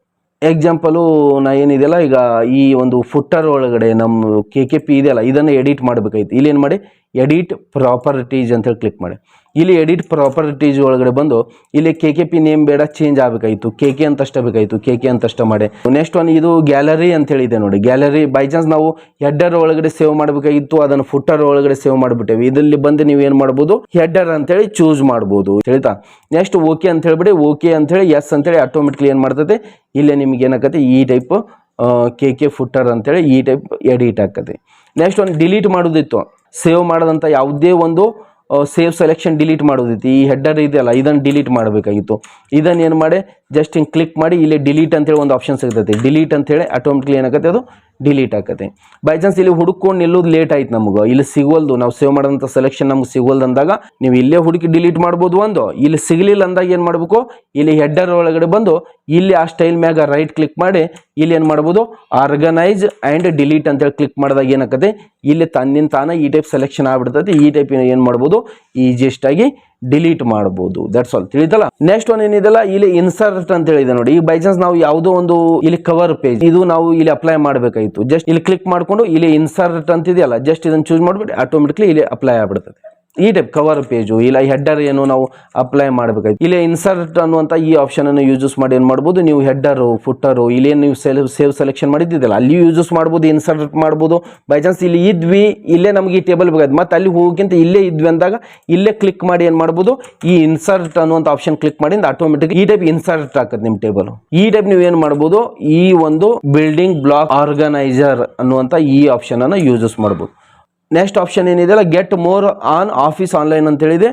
ಎಕ್ಸಾಂಪಲು ನಾ ಏನಿದೆಯಲ್ಲ ಈಗ ಈ ಒಂದು ಫುಟ್ಟರ್ ಒಳಗಡೆ ನಮ್ಮ KKP ಇದೆಯಲ್ಲ ಇದನ್ನು ಎಡಿಟ್ ಮಾಡಬೇಕಾಯ್ತು. ಇಲ್ಲೇನು ಮಾಡಿ, ಎಡಿಟ್ ಪ್ರಾಪರ್ಟೀಸ್ ಅಂತೇಳಿ ಕ್ಲಿಕ್ ಮಾಡಿ. ಇಲ್ಲಿ ಎಡಿಟ್ ಪ್ರಾಪರ್ಟೀಸ್ ಒಳಗಡೆ ಬಂದು ಇಲ್ಲಿ KKP ನೇಮ್ ಬೇಡ, ಚೇಂಜ್ ಆಗಬೇಕಾಗಿತ್ತು, KK ಅಂತ ಅಷ್ಟೇ ಬೇಕಾಗಿತ್ತು, KK ಅಂತ ಅಷ್ಟೇ ಮಾಡಿ. ನೆಕ್ಸ್ಟ್ ಒನ್ ಇದು ಗ್ಯಾಲರಿ ಅಂತ ಹೇಳಿದೆ ನೋಡಿ. ಗ್ಯಾಲರಿ ಬೈ ಚಾನ್ಸ್ ನಾವು ಹೆಡರ್ ಒಳಗಡೆ ಸೇವ್ ಮಾಡಬೇಕಾಗಿತ್ತು, ಅದನ್ನು ಫುಟರ್ ಒಳಗಡೆ ಸೇವ್ ಮಾಡಿಬಿಟ್ಟೇವೆ. ಇದರಲ್ಲಿ ಬಂದು ನೀವು ಏನು ಮಾಡ್ಬೋದು, ಹೆಡರ್ ಅಂತೇಳಿ ಚೂಸ್ ಮಾಡ್ಬೋದು ತಿಳಿತಾ. ನೆಕ್ಸ್ಟ್ ಓಕೆ ಅಂತ ಹೇಳ್ಬಿಡಿ. ಓಕೆ ಅಂತೇಳಿ ಎಸ್ ಅಂತೇಳಿ ಆಟೋಮೆಟಿಕ್ಲಿ ಏನು ಮಾಡ್ತದೆ, ಇಲ್ಲೇ ನಿಮ್ಗೆ ಏನಾಗತ್ತೆ ಈ ಟೈಪ್ KK ಫುಟರ್ ಅಂತೇಳಿ ಈ ಟೈಪ್ ಎಡಿಟ್ ಆಗ್ತದೆ. ನೆಕ್ಸ್ಟ್ ಒಂದು ಡಿಲೀಟ್ ಮಾಡೋದಿತ್ತು, ಸೇವ್ ಮಾಡೋದಂಥ ಯಾವುದೇ ಒಂದು ಸೇವ್ ಸೆಲೆಕ್ಷನ್ ಡಿಲೀಟ್ ಮಾಡೋದಿತ್ತು. ಈ ಹೆಡರ್ ಇದೆಯಲ್ಲ ಇದನ್ನು ಡಿಲೀಟ್ ಮಾಡಬೇಕಾಗಿತ್ತು. ಇದನ್ನು ಏನು ಮಾಡಿ ಜಸ್ಟ್ ಹಿಂಗೆ ಕ್ಲಿಕ್ ಮಾಡಿ ಇಲ್ಲಿ ಡಿಲೀಟ್ ಅಂತೇಳಿ ಒಂದು ಆಪ್ಷನ್ ಸಿಗ್ತೈತೆ. ಡಿಲೀಟ್ ಅಂತೇಳಿ ಆಟೋಮೆಟಿಕ್ಲಿ ಏನಾಗುತ್ತೆ, ಅದು ಡಿಲೀಟ್ ಆಕತ್ತೆ. ಬೈ ಚಾನ್ಸ್ ಇಲ್ಲಿ ಹುಡುಕೊಂಡು ನಿಲ್ಲೋದು ಲೇಟ್ ಆಯ್ತು, ನಮಗೆ ಇಲ್ಲಿ ಸಿಗೋಲ್ದು, ನಾವು ಸೇವ್ ಮಾಡೋಂಥ ಸೆಲೆಕ್ಷನ್ ನಮ್ಗೆ ಸಿಗೋಲ್ದು ಅಂದಾಗ ನೀವು ಇಲ್ಲೇ ಹುಡುಕಿ ಡಿಲೀಟ್ ಮಾಡ್ಬೋದು. ಒಂದು ಇಲ್ಲಿ ಸಿಗಲಿಲ್ಲ ಅಂದಾಗ ಏನು ಮಾಡಬೇಕು, ಇಲ್ಲಿ ಹೆಡರ್ ಒಳಗಡೆ ಬಂದು ಇಲ್ಲಿ ಆ ಸ್ಟೈಲ್ ಮ್ಯಾಗ ರೈಟ್ ಕ್ಲಿಕ್ ಮಾಡಿ ಇಲ್ಲಿ ಏನು ಮಾಡ್ಬೋದು, ಆರ್ಗನೈಸ್ ಆ್ಯಂಡ್ ಡಿಲೀಟ್ ಅಂತೇಳಿ ಕ್ಲಿಕ್ ಮಾಡಿದಾಗ ಏನಾಗುತ್ತೆ, ಇಲ್ಲಿ ತನ್ನಿಂದ ತಾನ ಈ ಟೈಪ್ ಸೆಲೆಕ್ಷನ್ ಆಗ್ಬಿಡ್ತೈತಿ. ಈ ಟೈಪ್ ಏನು ಮಾಡ್ಬೋದು, ಈಜಿಯೆಸ್ಟ್ ಆಗಿ ಡಿಲೀಟ್ ಮಾಡ್ಬೋದು. ದಟ್ಸ್ ಆಲ್, ತಿಳಿತಲ್ಲ. ನೆಕ್ಸ್ಟ್ ಒನ್ ಏನಿದೆಲ್ಲ ಇಲ್ಲಿ ಇನ್ಸರ್ಟ್ ಅಂತ ಹೇಳಿದೆ ನೋಡಿ. ಈಗ ಬೈ ಚಾನ್ಸ್ ನಾವು ಯಾವುದೋ ಒಂದು ಇಲ್ಲಿ ಕವರ್ ಪೇಜ್ ಇದು ನಾವು ಇಲ್ಲಿ ಅಪ್ಲೈ ಮಾಡಬೇಕಾಗಿತ್ತು. ಜಸ್ಟ್ ಇಲ್ಲಿ ಕ್ಲಿಕ್ ಮಾಡ್ಕೊಂಡು ಇಲ್ಲಿ ಇನ್ಸರ್ಟ್ ಅಂತಿದೆಯಲ್ಲ, ಜಸ್ಟ್ ಇದನ್ನು ಚೂಸ್ ಮಾಡಿಬಿಟ್ಟು ಆಟೋಮೆಟಿಕ್ಲಿ ಇಲ್ಲಿ ಅಪ್ಲೈ ಆಗ್ಬಿಡ್ತದೆ. ಈ ಟೈಪ್ ಕವರ್ ಪೇಜು ಇಲ್ಲ ಹೆಡ್ಡರ್ ಏನು ನಾವು ಅಪ್ಲೈ ಮಾಡಬೇಕಾಯ್ತು. ಇಲ್ಲಿ ಇನ್ಸರ್ಟ್ ಅನ್ನುವಂಥ ಈ ಆಪ್ಷನ್ ಅನ್ನು ಯೂಸಸ್ ಮಾಡಿ ಏನು ಮಾಡ್ಬೋದು, ನೀವು ಹೆಡ್ಡರು ಫುಟ್ಟರು ಇಲ್ಲೇನು ನೀವು ಸೇವ್ ಸೆಲೆಕ್ಷನ್ ಮಾಡಿದ್ದಿದ್ದಲ್ಲ ಅಲ್ಲಿ ಯೂಸಸ್ ಮಾಡ್ಬೋದು, ಇನ್ಸರ್ಟ್ ಮಾಡ್ಬೋದು. ಬೈ ಚಾನ್ಸ್ ಇಲ್ಲಿ ಇದ್ವಿ, ಇಲ್ಲೇ ನಮಗೆ ಈ ಟೇಬಲ್ ಬೇಕಾಯ್ತು, ಮತ್ತೆ ಅಲ್ಲಿ ಹೋಗೋಕ್ಕಿಂತ ಇಲ್ಲೇ ಇದ್ವಿ ಅಂದಾಗ ಇಲ್ಲೇ ಕ್ಲಿಕ್ ಮಾಡಿ ಏನು ಮಾಡ್ಬೋದು, ಈ ಇನ್ಸರ್ಟ್ ಅನ್ನುವಂಥ ಆಪ್ಷನ್ ಕ್ಲಿಕ್ ಮಾಡಿ ಆಟೋಮೆಟಿಕ್ ಈ ಟೈಪ್ ಇನ್ಸರ್ಟ್ ಆಗ್ತದೆ ನಿಮ್ಮ ಟೇಬಲ್. ಈ ಟೈಪ್ ನೀವು ಏನು ಮಾಡ್ಬೋದು, ಈ ಒಂದು ಬಿಲ್ಡಿಂಗ್ ಬ್ಲಾಕ್ ಆರ್ಗನೈಸರ್ ಅನ್ನುವಂಥ ಈ ಆಪ್ಷನ್ ಅನ್ನು ಯೂಸಸ್ ಮಾಡ್ಬೋದು. ನೆಕ್ಸ್ಟ್ ಆಪ್ಷನ್ ಏನಿದೆಯಲ್ಲ get more on office online ಅಂತ ಹೇಳಿದೆ.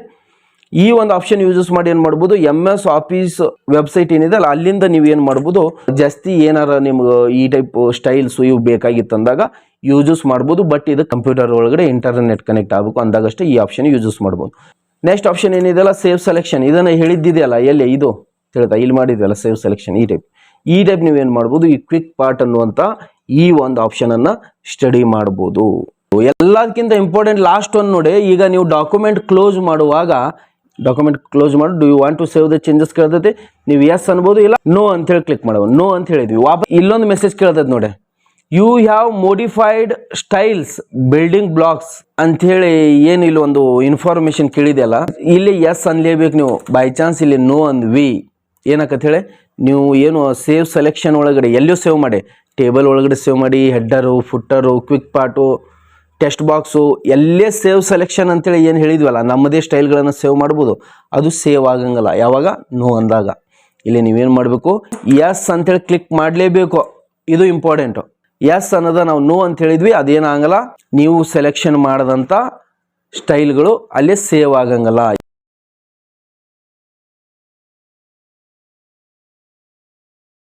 ಈ ಒಂದು ಆಪ್ಷನ್ ಯೂಸಸ್ ಮಾಡಿ ಏನು ಮಾಡ್ಬೋದು, MS ಆಫೀಸ್ ವೆಬ್ಸೈಟ್ ಏನಿದೆ ಅಲ್ಲ ಅಲ್ಲಿಂದ ನೀವು ಏನು ಮಾಡ್ಬೋದು, ಜಾಸ್ತಿ ಏನಾರ ನಿಮ್ಗೆ ಈ ಟೈಪ್ ಸ್ಟೈಲ್ಸು ಇವು ಬೇಕಾಗಿತ್ತು ಅಂದಾಗ ಯೂಸಸ್ ಮಾಡ್ಬೋದು. ಬಟ್ ಇದು ಕಂಪ್ಯೂಟರ್ ಒಳಗಡೆ ಇಂಟರ್ನೆಟ್ ಕನೆಕ್ಟ್ ಆಗಬೇಕು ಅಂದಾಗಷ್ಟೇ ಈ ಆಪ್ಷನ್ ಯೂಸಸ್ ಮಾಡ್ಬೋದು. ನೆಕ್ಸ್ಟ್ ಆಪ್ಷನ್ ಏನಿದೆಯಲ್ಲ ಸೇವ್ ಸೆಲೆಕ್ಷನ್, ಇದನ್ನು ಹೇಳಿದ್ದಿದೆಯಲ್ಲ ಎಲ್ಲಿ ಇದು ತಿಳಿತಾ ಇಲ್ಲಿ ಮಾಡಿದೆಯಲ್ಲ ಸೇವ್ ಸೆಲೆಕ್ಷನ್ ಈ ಟೈಪ್ ನೀವೇನು ಮಾಡ್ಬೋದು, ಈ ಕ್ವಿಕ್ ಪಾರ್ಟ್ ಅನ್ನುವಂಥ ಈ ಒಂದು ಆಪ್ಷನನ್ನು ಸ್ಟಡಿ ಮಾಡ್ಬೋದು. ಎಲ್ಲದಕ್ಕಿಂತ ಇಂಪಾರ್ಟೆಂಟ್ ಲಾಸ್ಟ್ ಒಂದು ನೋಡಿ. ಈಗ ನೀವು ಡಾಕ್ಯುಮೆಂಟ್ ಕ್ಲೋಸ್ ಮಾಡುವಾಗ ಮಾಡಿ do you want to save the changes ಕೇಳ್ತೈತಿ. ನೀವು ಎಸ್ ಅನ್ಬೋದು, ಇಲ್ಲ ನೋ ಅಂತೇಳಿ ಕ್ಲಿಕ್ ಮಾಡಬಹುದು. ನೋ ಅಂತ ಹೇಳಿದ್ವಿ, ವಾಪಸ್ ಇಲ್ಲೊಂದು ಮೆಸೇಜ್ ಕೇಳ್ತೈತೆ ನೋಡಿ, you have modified styles building blocks ಅಂಥೇಳಿ ಏನು ಇಲ್ಲಿ ಒಂದು ಇನ್ಫಾರ್ಮೇಶನ್ ಕೇಳಿದೆಯಲ್ಲ, ಇಲ್ಲಿ ಎಸ್ ಅನ್ಲೇಬೇಕು ನೀವು. ಬೈ ಚಾನ್ಸ್ ಇಲ್ಲಿ ನೋ ಅಂದ್ವಿ ಏನಕ್ಕಂತ ಹೇಳಿ, ನೀವು ಏನು ಸೇವ್ ಸೆಲೆಕ್ಷನ್ ಒಳಗಡೆ ಎಲ್ಲೂ ಸೇವ್ ಮಾಡಿ, ಟೇಬಲ್ ಒಳಗಡೆ ಸೇವ್ ಮಾಡಿ, ಹೆಡ್ಡರು ಫುಟ್ಟರು ಕ್ವಿಕ್ ಪಾರ್ಟು ಟೆಕ್ಸ್ಟ್ ಬಾಕ್ಸು ಎಲ್ಲೇ ಸೇವ್ ಸೆಲೆಕ್ಷನ್ ಅಂತೇಳಿ ಏನು ಹೇಳಿದ್ವಲ್ಲ, ನಮ್ಮದೇ ಸ್ಟೈಲ್ಗಳನ್ನು ಸೇವ್ ಮಾಡ್ಬೋದು, ಅದು ಸೇವ್ ಆಗಂಗಿಲ್ಲ ಯಾವಾಗ ನೋ ಅಂದಾಗ. ಇಲ್ಲಿ ನೀವೇನು ಮಾಡಬೇಕು, ಎಸ್ ಅಂತೇಳಿ ಕ್ಲಿಕ್ ಮಾಡಲೇಬೇಕು, ಇದು ಇಂಪಾರ್ಟೆಂಟು. ಎಸ್ ಅನ್ನೋದ ನಾವು ನೋ ಅಂತ ಹೇಳಿದ್ವಿ, ಅದೇನಾಗಲ್ಲ, ನೀವು ಸೆಲೆಕ್ಷನ್ ಮಾಡಿದಂಥ ಸ್ಟೈಲ್ಗಳು ಅಲ್ಲೇ ಸೇವ್ ಆಗಂಗಿಲ್ಲ.